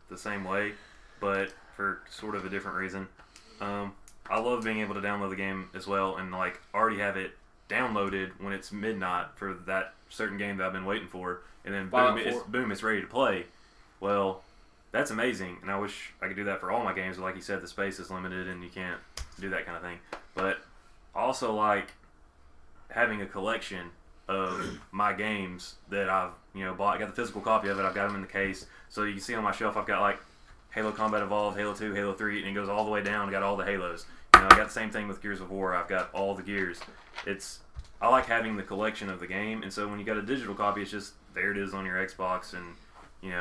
the same way, but for sort of a different reason. I love being able to download the game as well and like already have it downloaded when it's midnight for that certain game that I've been waiting for, and then boom, it's ready to play. Well, that's amazing, and I wish I could do that for all my games, but like you said, the space is limited and you can't do that kind of thing. But I also like having a collection of my games that I've bought. I got the physical copy of it. I've got them in the case, so you can see on my shelf I've got like Halo Combat Evolved, Halo 2, Halo 3, and it goes all the way down. I got all the Halos. I got the same thing with Gears of War. I've got all the Gears. I like having the collection of the game, and so when you got a digital copy, it's just there it is on your Xbox, and you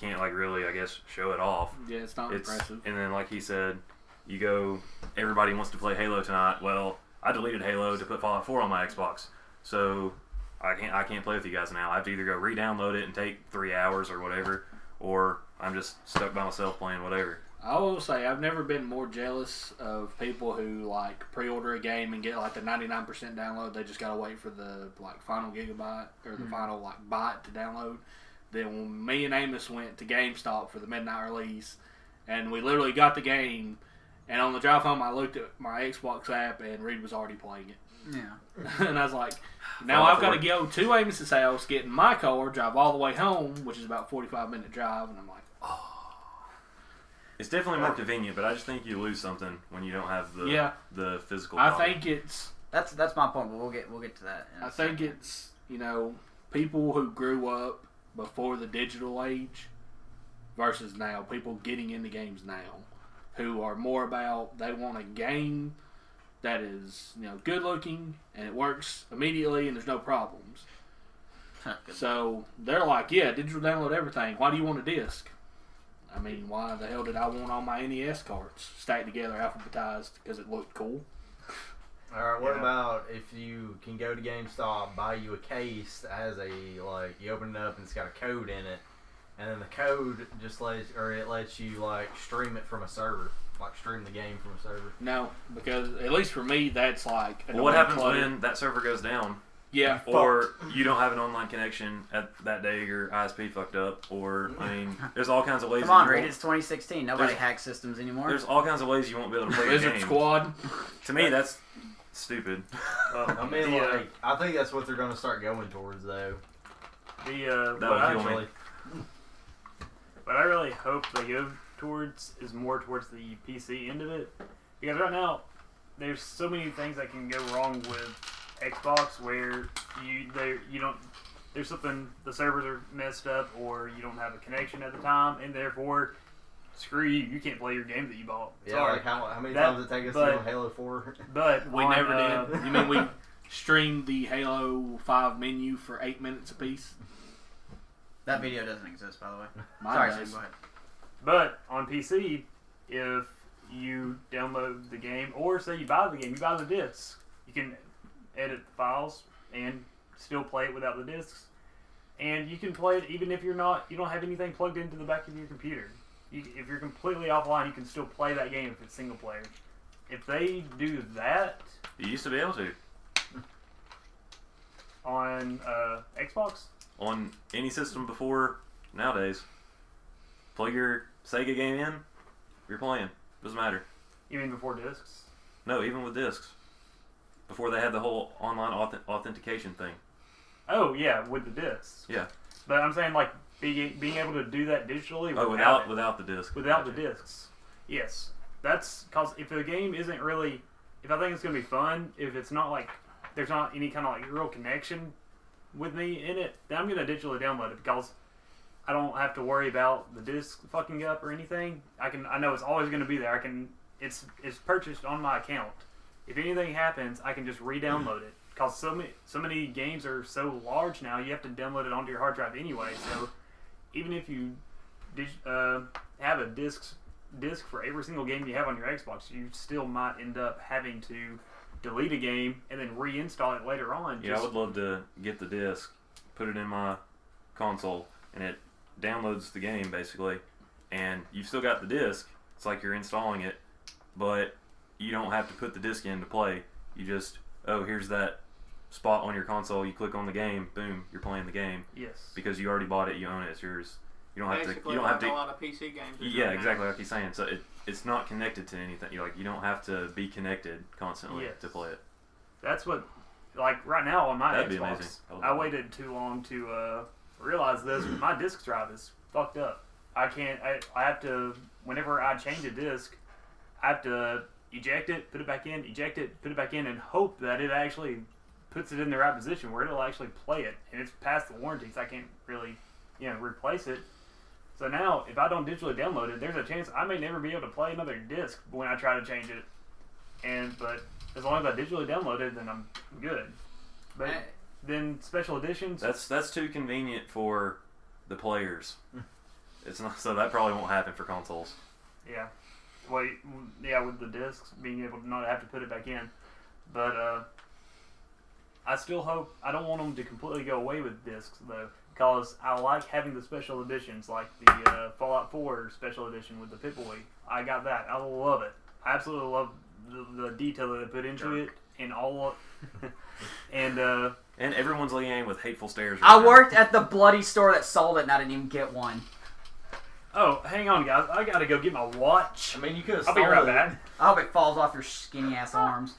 can't like really, I guess, show it off. Yeah, it's not impressive. And then like he said, you go, everybody wants to play Halo tonight. Well, I deleted Halo to put Fallout 4 on my Xbox, so I can't play with you guys now. I have to either go re-download it and take 3 hours or whatever, or I'm just stuck by myself playing whatever. I will say I've never been more jealous of people who like pre-order a game and get like the 99% download. They just gotta wait for the like final gigabyte or the final like byte to download. Then when me and Amos went to GameStop for the midnight release, and we literally got the game, and on the drive home I looked at my Xbox app and Reed was already playing it. Yeah. And I was like, now I've got to go to Amos's house, get in my car, drive all the way home, which is about a 45-minute drive, and I'm like, oh. It's definitely more convenient, but I just think you lose something when you don't have the physical I copy. think it's... That's my point, but we'll get to that. I think it's, people who grew up before the digital age versus now, people getting into games now who are more about, they want a game that is, good looking and it works immediately and there's no problems. So they're like, yeah, digital download everything. Why do you want a disc? I mean, why the hell did I want all my NES cards stacked together, alphabetized, because it looked cool? Alright, what about if you can go to GameStop, buy you a case that has you open it up and it's got a code in it, and then the code just lets you, stream it from a server. Like, stream the game from a server. No, because, at least for me, that's like... Well, what happens when that server goes down? Yeah. Or you don't have an online connection at that day, your ISP fucked up, or, there's all kinds of ways... Come on, Reed, it's 2016. Nobody hacks systems anymore. There's all kinds of ways you won't be able to play the Wizard game. Squad. To me, that's stupid. I think that's what they're going to start going towards, though. What I really hope they go towards is more towards the PC end of it. Because right now, there's so many things that can go wrong with Xbox where you don't there's something, the servers are messed up, or you don't have a connection at the time, and therefore, screw you, you can't play your game that you bought. Yeah, Sorry. like how many times did it take us to go Halo 4? But We never did. You mean we streamed the Halo 5 menu for 8 minutes apiece? That video doesn't exist, by the way. Mine Sorry, does. Sam, go ahead. But on PC, if you download the game, or say you buy the game, you buy the discs, you can edit the files and still play it without the discs. And you can play it even if you don't have anything plugged into the back of your computer. If you're completely offline, you can still play that game if it's single player. If they do that, You used to be able to. on Xbox, On any system before nowadays. Plug your Sega game in, you're playing. Doesn't matter. you mean before discs? No, even with discs. Before they had the whole online authentication thing. Oh yeah, with the discs. Yeah. But I'm saying like being able to do that digitally Oh, without the disc. without the discs. Yes, that's because if the game isn't really, if I think it's gonna be fun, if it's not like there's not any kind of like real connection with me in it, then I'm gonna digitally download it because I don't have to worry about the disc fucking up or anything. I know it's always gonna be there. It's purchased on my account. If anything happens, I can just re-download it. Because so many games are so large now, you have to download it onto your hard drive anyway. So even if you have a disc for every single game you have on your Xbox, you still might end up having to delete a game and then reinstall it later on. Yeah, I would love to get the disc, put it in my console, and it downloads the game basically. And you've still got the disc. It's like you're installing it, but you don't have to put the disc in to play. You just, here's that spot on your console. You click on the game, boom, you're playing the game. Yes. Because you already bought it, you own it, it's yours. You don't have Basically, to. You don't have like to. a lot of PC games. Yeah, exactly like he's saying. So it's not connected to anything. You don't have to be connected constantly to play it. That's what, like right now on my That'd be Xbox, amazing. I waited too long to realize this. My disk drive is fucked up. I can't. I have to. Whenever I change a disc, I have to eject it, put it back in, eject it, put it back in, and hope that it actually puts it in the right position where it'll actually play it. And it's past the warranty, so I can't really, replace it. So now, if I don't digitally download it, there's a chance I may never be able to play another disc when I try to change it. But as long as I digitally download it, then I'm good. But then special editions. That's too convenient for the players. It's not, so that probably won't happen for consoles. Yeah. With the discs, being able to not have to put it back in. But I still hope, I don't want them to completely go away with discs though, because I like having the special editions, like the Fallout 4 special edition with the Pip-Boy. I got that. I love it. I absolutely love the detail that they put into it, and all of, and everyone's looking at him with hateful stares. I worked at the bloody store that sold it, and I didn't even get one. Oh, hang on, guys. I gotta go get my watch. I mean, you could have I'll be right back. I hope it falls off your skinny ass arms.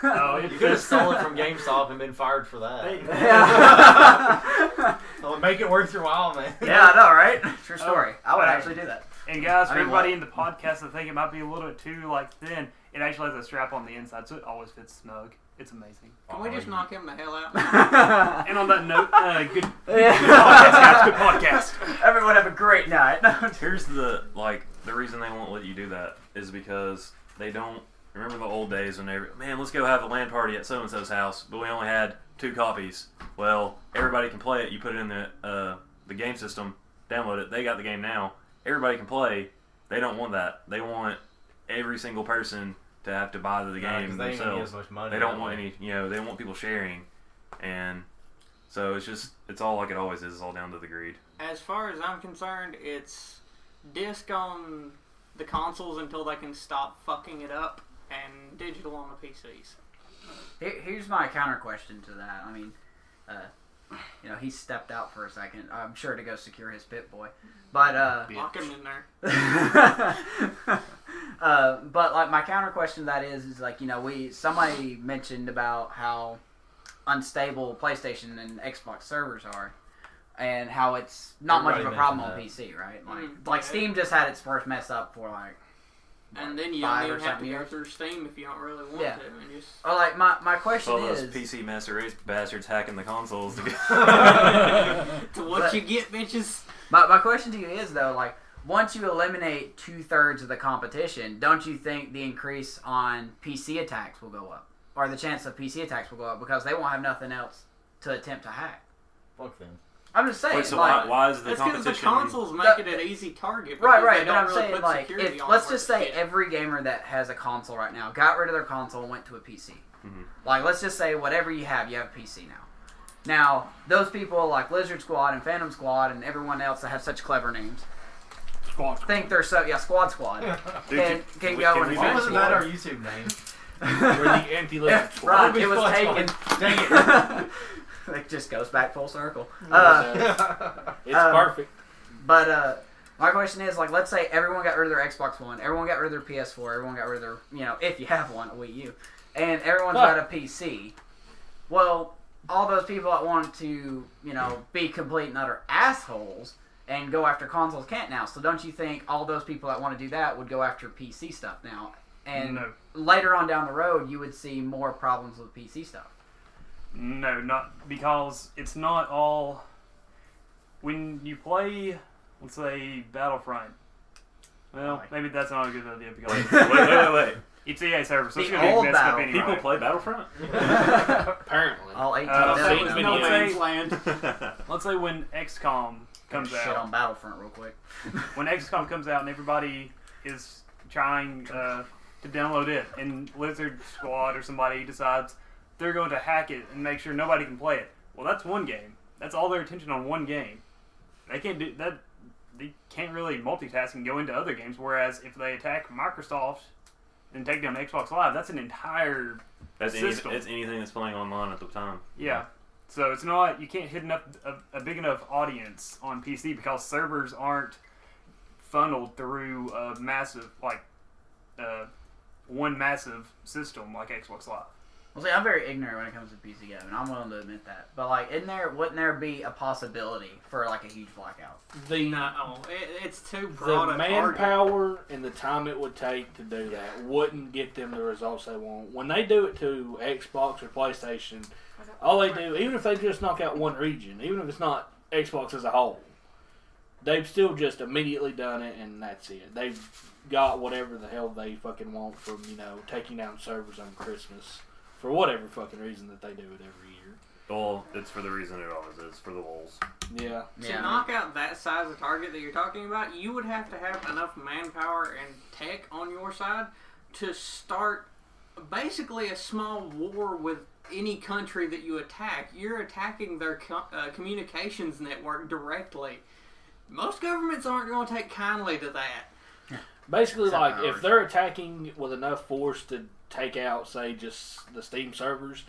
Oh, You could have stolen from GameStop and been fired for that. Well, make it worth your while, man. Yeah, I know, right? True story. I would actually do that. And guys, for I mean, everybody in the podcast that think it might be a little bit too thin, it actually has a strap on the inside, so it always fits snug. It's amazing. Can we just knock him the hell out? And on that note, good podcast, guys. Good podcast. Everyone have a great night. Here's the reason they won't let you do that is because they don't remember the old days when let's go have a LAN party at so and so's house, but we only had 2 copies. Well, everybody can play it. You put it in the game system, download it. They got the game now. Everybody can play. They don't want that. They want every single person to have to buy the game themselves. They don't want any, they don't want people sharing, and so it's all like it always is. It's all down to the greed. As far as I'm concerned, it's disc on the consoles until they can stop fucking it up, and digital on the PCs. Here's my counter question to that. I mean, he stepped out for a second. I'm sure to go secure his Pip-Boy, but lock him in there. But like my counter question to that is like somebody mentioned about how unstable PlayStation and Xbox servers are, and how it's not much of a problem on PC, right? Like Steam just had its first mess up for And then you 5 don't or even have to something go years. through Steam if you don't really want Yeah. to. And just Or like my question All those is, PC Master Race bastards hacking the consoles to get. to what But- you get, bitches. my question to you is though, like once you eliminate 2/3 of the competition, don't you think the increase on PC attacks will go up, or the chance of PC attacks will go up because they won't have nothing else to attempt to hack? Fuck them. I'm just saying. Wait, so like, why is the That's because competition? the consoles make it an easy target. Right, because right, they but don't I'm really saying put like, security if on let's where just it's say fit. every gamer that has a console right now got rid of their console and went to a PC. Mhm. Like, let's just say whatever you have a PC now. Now, those people like Lizard Squad and Phantom Squad and everyone else that have such clever names think they're Squad Dude, can go and we Why wasn't that our eventually. YouTube name? We're the anti-lizard squad. Right, Ruby it was Squad taken. Squad. Dang it. It just goes back full circle. It's perfect. But my question is, like, let's say everyone got rid of their Xbox One, everyone got rid of their PS4, everyone got rid of their, if you have one, a Wii U, and everyone's got a PC. Well, all those people that want to, be complete and utter assholes and go after consoles can't now. So don't you think all those people that want to do that would go after PC stuff now? And No. later on down the road, you would see more problems with PC stuff. No, not because it's not all. When you play, let's say Battlefront. Well, maybe that's not a good idea because wait. it's EA server, so it's The gonna be old messed up Battle. anyway. People play Battlefront? Apparently. All 18 so million. no, Let's say- Land. Let's say when XCOM comes Shit out. on Battlefront real quick. When XCOM comes out and everybody is trying to download it, and Lizard Squad or somebody decides they're going to hack it and make sure nobody can play it. Well, that's one game. That's all their attention on one game. They can't do that. They can't really multitask and go into other games. Whereas if they attack Microsoft and take down Xbox Live, that's an entire system. It's anything that's playing online at the time. Yeah. So it's not, you can't hit a big enough audience on PC because servers aren't funneled through a massive, one massive system like Xbox Live. Well, see, I'm very ignorant when it comes to PC gaming. I'm willing to admit that. But, like, wouldn't there be a possibility for, like, a huge blackout? No, it's too broad The a target. manpower and the time it would take to do that wouldn't get them the results they want. When they do it to Xbox or PlayStation, all they do, even if they just knock out one region, even if it's not Xbox as a whole, they've still just immediately done it and that's it. They've got whatever the hell they fucking want from, taking down servers on Christmas for whatever fucking reason that they do it every year. Well, it's for the reason it always is, for the lulz. Yeah. To knock out that size of target that you're talking about, you would have to have enough manpower and tech on your side to start basically a small war with any country that you attack. You're attacking their communications network directly. Most governments aren't going to take kindly to that. Basically, Except like, ours. if they're attacking with enough force to take out, say, just the Steam servers,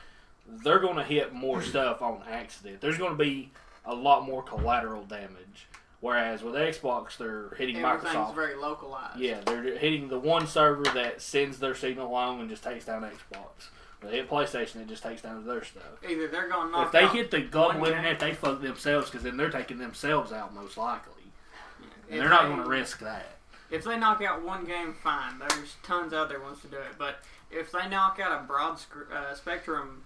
they're going to hit more stuff on accident. There's going to be a lot more collateral damage. Whereas with Xbox, they're hitting Everything's Microsoft. very localized. Yeah, they're hitting the one server that sends their signal along and just takes down Xbox. When they hit PlayStation, it just takes down their stuff. Either they're going to knock If they out hit the global one internet, they fuck themselves because then they're taking themselves out most likely. And If they're not they- going to risk that. If they knock out one game, fine. There's tons of other ones to do it. But if they knock out a broad spectrum,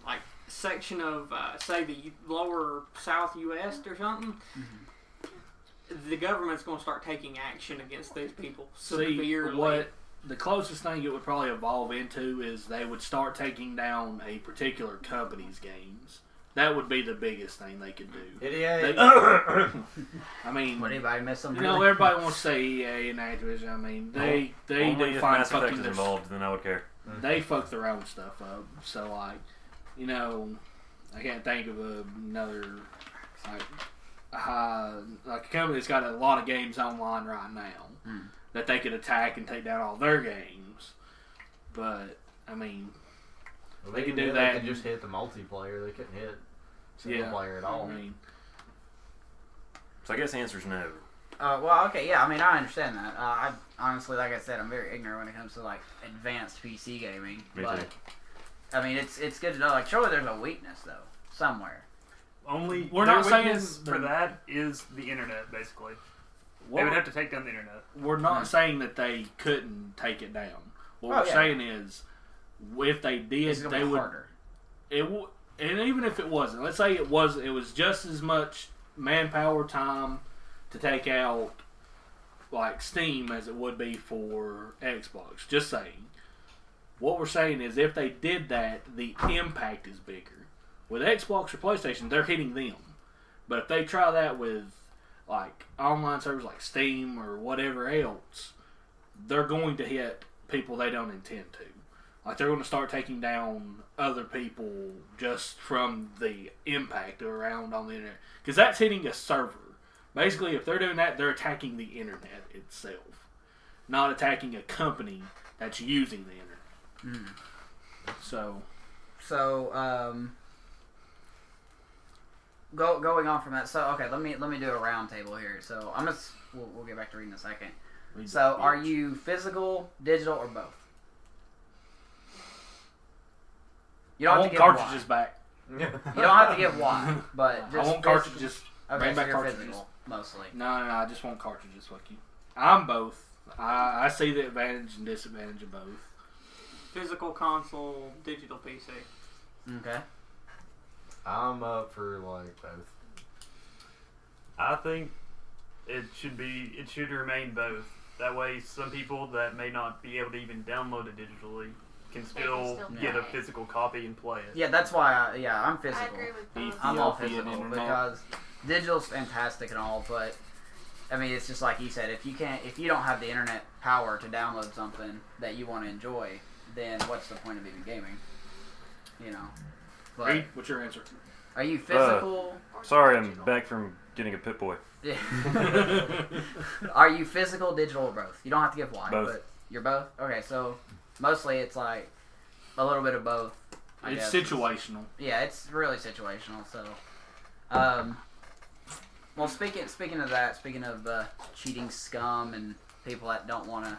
like section of, say, the lower South U.S. or something, the government's going to start taking action against these people severely. See, what the closest thing it would probably evolve into is they would start taking down a particular company's games. That would be the biggest thing they could do. Idiot. I mean, Would anybody miss them? everybody wants to say EA and Activision. I mean, they Only do if find Mass Effect fucking is their, involved, then I would care. they fuck their own stuff up. So like, I can't think of another like a company that's got a lot of games online right now that they could attack and take down all their games. But I mean, they could do that. They could just hit the multiplayer. They couldn't hit single player at all. I mean, So I guess the answer's no. Well, okay, yeah, I mean, I understand that. I honestly, like I said, I'm very ignorant when it comes to, like, advanced PC gaming. Me but, too. I mean, it's good to know. Like, surely there's a weakness, though, somewhere. Only We're their not saying weakness the- for that is the internet, basically. They would have to take down the internet. We're not saying that they couldn't take it down. What we're saying is, if they did, they would. Harder. And even if it wasn't, let's say it was just as much manpower time to take out like Steam as it would be for Xbox. Just saying. What we're saying is, if they did that, the impact is bigger. With Xbox or PlayStation, they're hitting them. But if they try that with like online servers like Steam or whatever else, they're going to hit people they don't intend to. Like, they're going to start taking down other people just from the impact around on the internet. Because that's hitting a server. Basically, if they're doing that, they're attacking the internet itself. Not attacking a company that's using the internet. So, going on from that. So, okay, let me do a round table here. So, we'll get back to reading in a second. So, are you physical, digital, or both? You don't have to give cartridges back. You don't have to give why, but just I want cartridges. Okay, bring so back you're cartridges. physical, mostly. No, I just want cartridges. Fuck you. I'm both. I see the advantage and disadvantage of both. Physical console, digital PC. Okay. I'm up for like both. I think it should remain both. That way, some people that may not be able to even download it digitally can still get a physical copy and play it. Yeah, that's why I'm physical. I agree with both. I'm all physical because digital's fantastic and all, but I mean, it's just like you said. If you don't have the internet power to download something that you want to enjoy, then what's the point of even gaming? You know. But Reed, what's your answer? Are you physical? Sorry, I'm back from getting a Pit Boy. Are you physical, digital, or both? You don't have to give why, Both. but you're both? Okay, so mostly it's like a little bit of both. I It's guess. situational. Yeah, it's really situational. So, well, speaking of that, speaking of cheating scum and people that don't want to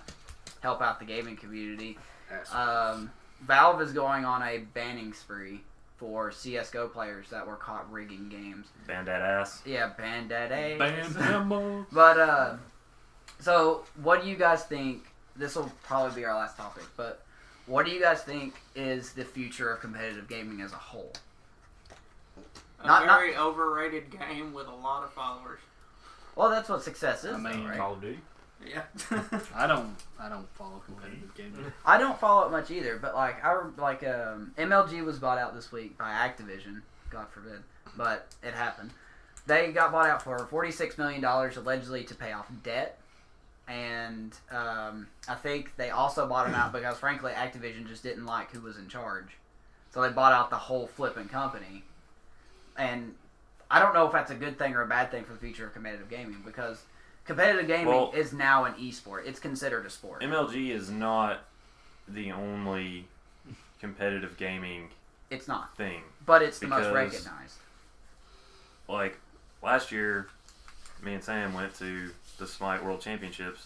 help out the gaming community, Valve is going on a banning spree for CS:GO players that were caught rigging games. Ban that ass. Yeah, ban that ass. Ban them. But so what do you guys think? This will probably be our last topic, but what do you guys think is the future of competitive gaming as a whole? A very overrated game with a lot of followers. Well, that's what success is, I mean, though, right? Call of Duty. Yeah. I don't follow competitive gaming. I don't follow it much either, but MLG was bought out this week by Activision. God forbid, but it happened. They got bought out for $46 million allegedly to pay off debt, and I think they also bought them out because, frankly, Activision just didn't like who was in charge, so they bought out the whole flipping company. And I don't know if that's a good thing or a bad thing for the future of competitive gaming, because competitive gaming is now an esport. It's considered a sport. MLG is not the only competitive gaming It's not. thing. But it's the most recognized. Like, last year, me and Sam went to the Smite World Championships,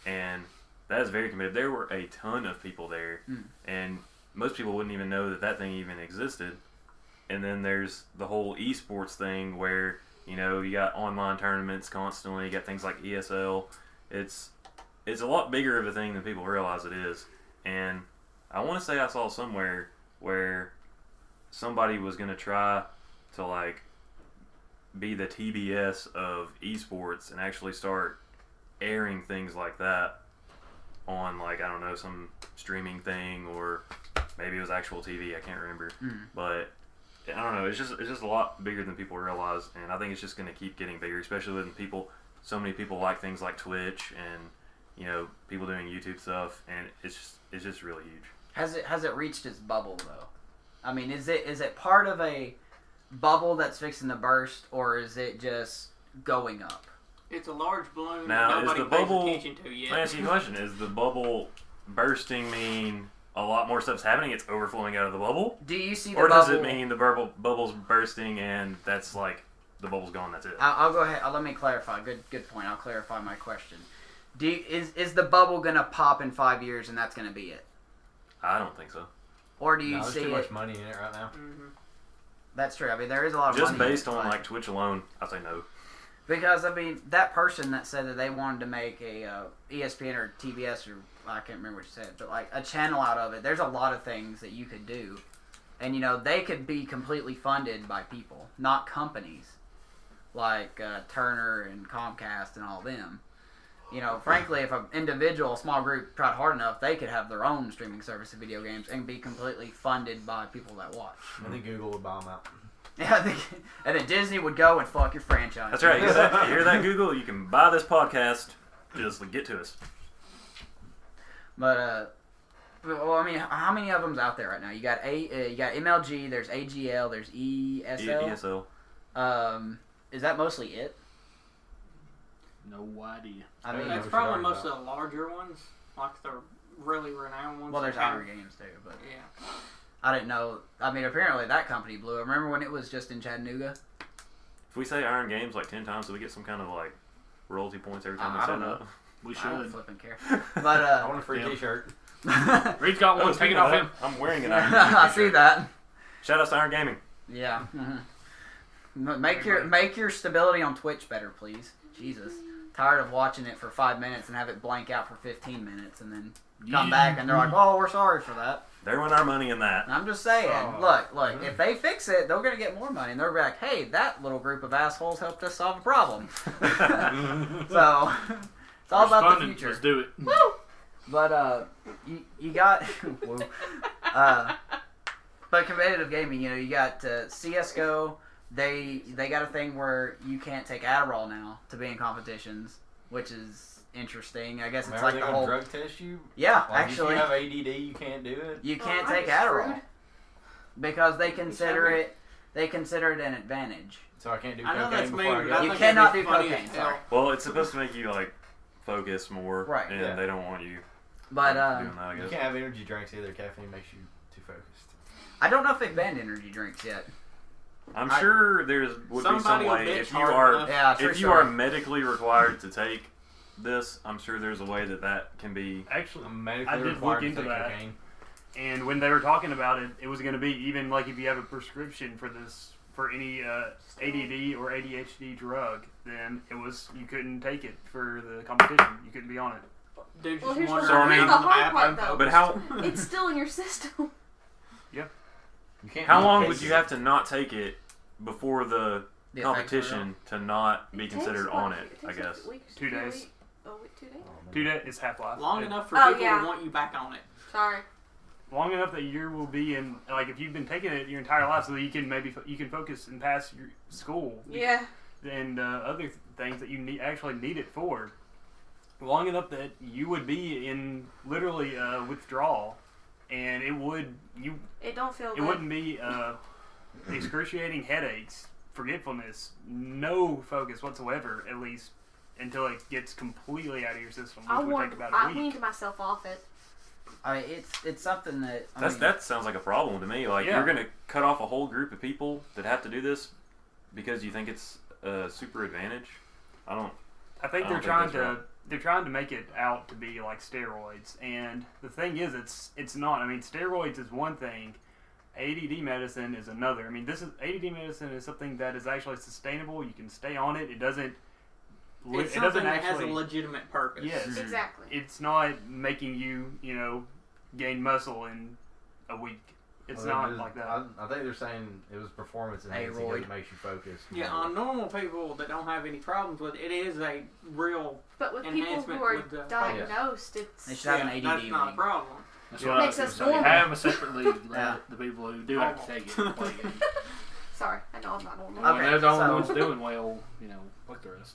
and that is very competitive. There were a ton of people there, and most people wouldn't even know that thing even existed. And then there's the whole esports thing where, you know, you got online tournaments constantly, you got things like ESL. It's a lot bigger of a thing than people realize it is. And I want to say I saw somewhere where somebody was going to try to, like, be the TBS of esports and actually start airing things like that on, like, I don't know, some streaming thing, or maybe it was actual TV, I can't remember. But I don't know. It's just a lot bigger than people realize, and I think it's just going to keep getting bigger, especially when so many people like things like Twitch and, you know, people doing YouTube stuff, and it's just really huge. Has it reached its bubble though? I mean, is it part of a bubble that's fixing to burst, or is it just going up? It's a large balloon Now, that nobody pays attention to yet. Let me ask you a question: is the bubble bursting mean a lot more stuff's happening? It's overflowing out of the bubble? Do you see the or bubble? does it mean the bubble's bursting and that's like the bubble's gone? That's it. I'll go ahead. Let me clarify. Good point. I'll clarify my question. Is the bubble gonna pop in 5 years and that's gonna be it? I don't think so. Or do you there's see too much money in it right now. That's true. I mean, there is a lot of just money. based on like Twitch alone, I say no. Because, I mean, that person that said that they wanted to make a ESPN or TBS or I can't remember what you said, but like a channel out of it, there's a lot of things that you could do. And, they could be completely funded by people, not companies like Turner and Comcast and all them. Frankly, if an individual, small group tried hard enough, they could have their own streaming service of video games and be completely funded by people that watch. I think Google would buy them out. Yeah, and then Disney would go and fuck your franchise. That's right. You hear that, Google? You can buy this podcast. Just get to us. But, well, I mean, how many of them's out there right now? You got MLG, there's AGL, there's ESL. ESL. Is that mostly it? No idea. I mean, that's probably most of the larger ones, like the really renowned ones. Well, there's Iron Games too, but yeah. I didn't know. I mean, apparently that company blew. Remember when it was just in Chattanooga? If we say Iron Games like 10 times, do we get some kind of like royalty points every time we I say don't that? know. We I don't should. flipping care. But I want a free T-shirt. Reed's got one. Take it off him. I'm wearing an Iron Games I see t-shirt. that. Shout out to Iron Gaming. Yeah. Make your stability on Twitch better, please. Jesus. Tired of watching it for 5 minutes and have it blank out for 15 minutes and then come back and they're like, "Oh, we're sorry for that." There went our money in that. I'm just saying. Look. If they fix it, they're gonna get more money, and they're like, "Hey, that little group of assholes helped us solve a problem." So it's all about the future. Let's do it. Woo! But you got, but competitive gaming. You got CS:GO. They got a thing where you can't take Adderall now to be in competitions, which is interesting. I guess it's like the whole drug test you. Yeah, like actually, if you have ADD, you can't do it. you can't take Adderall because they consider it an advantage. So I can't do I know cocaine that's before mean, I but go. You think cannot it'd do be funny cocaine. as Sorry, hell. Well, it's supposed to make you like focus more, Right. And Yeah. they don't want you but doing that. I You guess. can't have energy drinks either. Caffeine makes you too focused. I don't know if they've banned energy drinks yet. I'm sure would be some Somebody will way bitch if you hard are enough. Yeah, if you are medically required to take this. I'm sure there's a way that can be. Actually, I'm medically I did required look to into take that. cocaine. and when they were talking about it, it was going to be even like if you have a prescription for any ADD or ADHD drug, then you couldn't take it for the competition. You couldn't be on it. Dude, Well, just here's wondering So, I mean- the hard part, I'm though. But how It's still in your system. You can't how be long on would you have to not take it before the The effects competition to not be It considered takes, on what, it? I takes guess. a week, 2 2 days. weeks? Oh, wait, 2 days? Dude, it's half-life. long enough for Oh, people yeah. to want you back on it. Sorry. Long enough that you will be in, like, if you've been taking it your entire life, so that you can focus and pass your school. Yeah. And other things that you actually need it for. Long enough that you would be in literally withdrawal, and it don't feel good. wouldn't be excruciating headaches, forgetfulness, no focus whatsoever, at least until it gets completely out of your system, which would take about a I week. weaned myself off it. I mean, it's something that That sounds like a problem to me. Like Yeah. you're gonna cut off a whole group of people that have to do this because you think it's a super advantage. I think they're I don't trying think that's right. they're trying to make it out to be like steroids, and the thing is, it's not. I mean, steroids is one thing. ADD medicine is another. I mean, ADD medicine is something that is actually sustainable. You can stay on it. It doesn't. It's It doesn't something that has a actually. legitimate purpose. Yes. Exactly. It's not making you, gain muscle in a week. It's not like that. I think they're saying it was performance enhancing because it makes you focus. Yeah, more. on normal people that don't have any problems with it, it is a real. But with people Enhancement who are with the diagnosed, they it's should have an ADD that's not a league. problem. That's Yeah. what I Makes was us gonna say. normal. Have a separate league. Yeah. The people who do have to take it and play games. sorry. I know I'm not normal. Okay. They're the only so- ones doing well. Fuck the rest.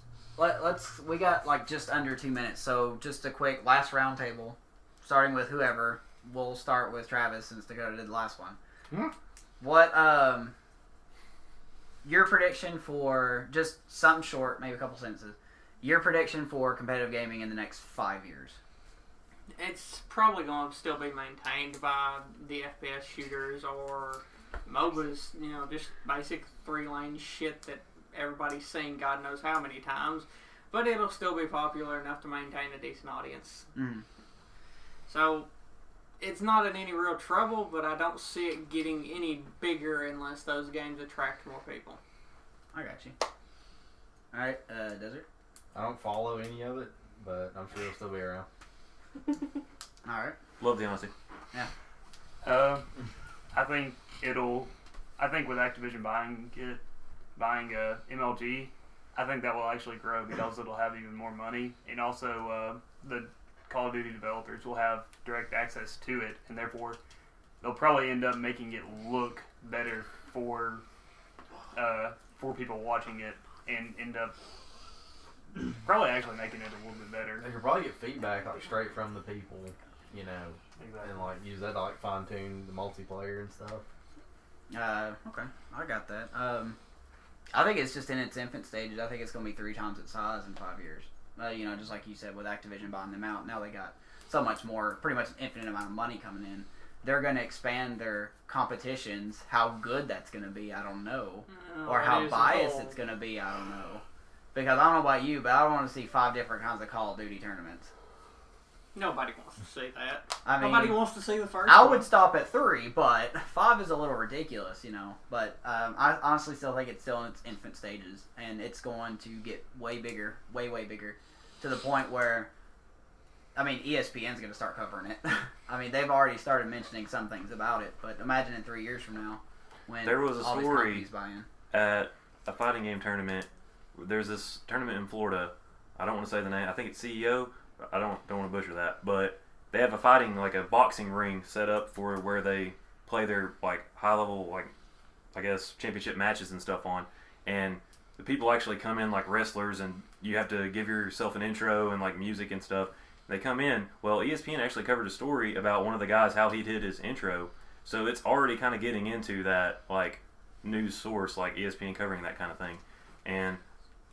We got like just under 2 minutes, so just a quick last round table, starting with whoever. We'll start with Travis since Dakota did the last one. Hmm. What your prediction for just something short, maybe a couple sentences. Your prediction for competitive gaming in the next 5 years. It's probably going to still be maintained by the FPS shooters or MOBAs, just basic 3-lane shit that everybody's seen God knows how many times. But it'll still be popular enough to maintain a decent audience. Mm-hmm. So, it's not in any real trouble, but I don't see it getting any bigger unless those games attract more people. I got you. All right, Desert. I don't follow any of it, but I'm sure it'll still be around. All right. Love the honesty. Yeah. I think with Activision buying MLG, I think that will actually grow because it'll have even more money, and also the Call of Duty developers will have direct access to it, and therefore they'll probably end up making it look better for people watching it, and end up probably actually making it a little bit better. They could probably get feedback like straight from the people, you know, Exactly. and like use that to like fine tune the multiplayer and stuff. Okay, I got that. I think it's just in its infant stages. I think it's going to be 3 times its size in 5 years. You know, just like you said, with Activision buying them out, now they got so much more, pretty much an infinite amount of money coming in. They're going to expand their competitions. How good that's going to be, I don't know. Or how biased it's going to be, I don't know. Because I don't know about you, but I don't want to see 5 different kinds of Call of Duty tournaments. Nobody wants to see that. I mean, nobody wants to see the first I one. would stop at 3, but 5 is a little ridiculous, you know. But I honestly still think it's still in its infant stages, and it's going to get way bigger, way bigger, to the point where, I mean, ESPN's going to start covering it. I mean, they've already started mentioning some things about it, but imagine in 3 years from now when there was a all these story companies buy in. at a fighting game tournament. There's this tournament in Florida. I don't want to say the name. I think it's CEO. I don't want to butcher that, but they have a fighting, like a boxing ring set up for where they play their like high level, like I guess championship matches and stuff on, and the people actually come in like wrestlers, and you have to give yourself an intro and like music and stuff. They come in. Well, ESPN actually covered a story about one of the guys, how he did his intro, so it's already kind of getting into that like news source, like ESPN covering that kind of thing. And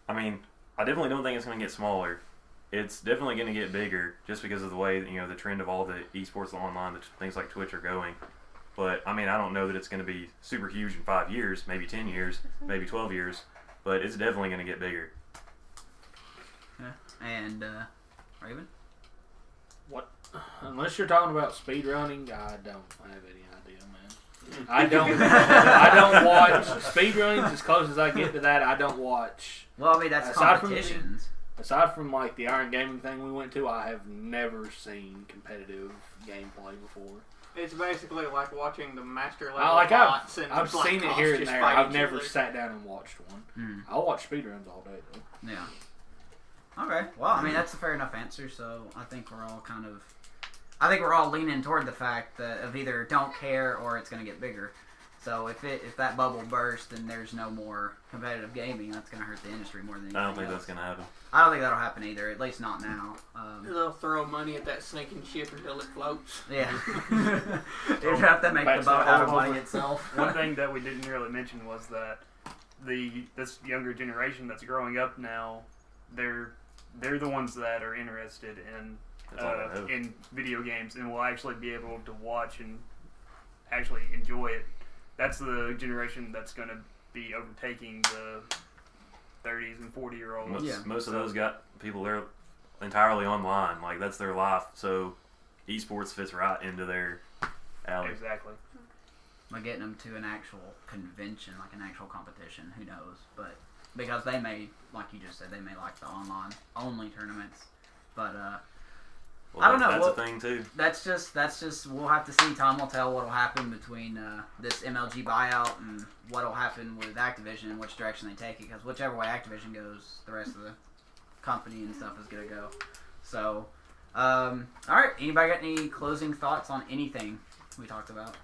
I mean, I definitely don't think it's going to get smaller. It's definitely going to get bigger just because of the way, you know, the trend of all the esports online, things like Twitch are going. But, I mean, I don't know that it's going to be super huge in 5 years, maybe 10 years, maybe 12 years, but it's definitely going to get bigger. Yeah. And, Raven? What? Unless you're talking about speedrunning, I don't have any idea, man. I don't watch speedrunnings. As close as I get to that, I don't watch. Well, I mean, that's competitions. Aside from like the Iron Gaming thing we went to, I have never seen competitive gameplay before. It's basically like watching the master level I've bots seen it here and there. I've never sat down and watched one. I'll watch speedruns all day though. Yeah. Okay. Well, I mean, that's a fair enough answer. So I think we're all leaning toward the fact that of either don't care or it's going to get bigger. So if that bubble bursts and there's no more competitive gaming, that's going to hurt the industry more than anything I don't think else. that's going to happen. I don't think that'll happen either, at least not now. They'll throw money at that sinking ship until it floats. Yeah. You have to make the boat out of money itself. One thing that we didn't really mention was that this younger generation that's growing up now, they're the ones that are interested in video games and will actually be able to watch and actually enjoy it. That's the generation that's going to be overtaking the 30s and 40-year-olds. Most of those got people there entirely online. Like, that's their life. So, esports fits right into their alley. Exactly. By getting them to an actual convention, like an actual competition, who knows? But because they may, like you just said, they may like the online-only tournaments. But, I don't know. That's a thing too. That's just. We'll have to see. Time will tell what'll happen between this MLG buyout and what'll happen with Activision and which direction they take it. Because whichever way Activision goes, the rest of the company and stuff is gonna go. So, all right. Anybody got any closing thoughts on anything we talked about?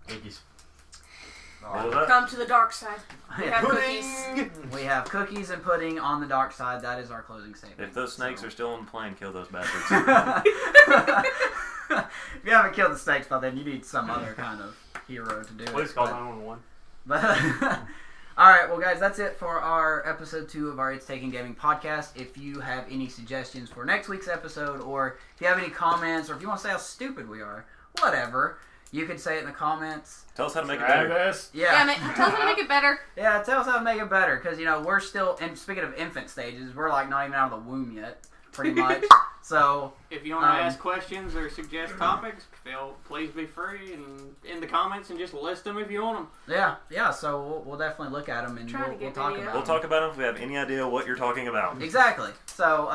Cookies. Come to the dark side. We have cookies. We have cookies and pudding on the dark side. That is our closing statement. If those snakes are still on the plane, kill those bastards. If you haven't killed the snakes by then, you need some other kind of hero to do it. Please call 911. But alright, well guys, that's it for our episode 2 of our It's Taking Gaming podcast. If you have any suggestions for next week's episode, or if you have any comments, or if you want to say how stupid we are, whatever, you can say it in the comments. Tell us how to make it better. Yeah, tell us how to make it better. Yeah, tell us how to make it better, because, you know, we're still, and speaking of infant stages, we're like not even out of the womb yet. pretty much. So if you want to ask questions or suggest topics, please be free and in the comments and just list them if you want them. Yeah. So we'll definitely look at them and we'll talk about them. We'll talk about them if we have any idea what you're talking about. Exactly. So,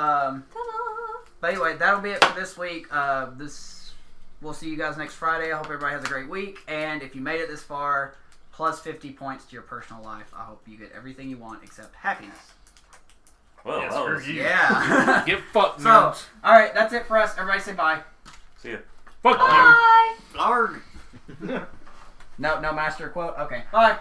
but anyway, that'll be it for this week. We'll see you guys next Friday. I hope everybody has a great week. And if you made it this far, plus 50 points to your personal life. I hope you get everything you want except happiness. Well, screw you. Yeah. Get fucked, So, nerds. alright, that's it for us. Everybody say bye. See ya. Fuck you. Bye. Larg. No master quote? Okay. Bye.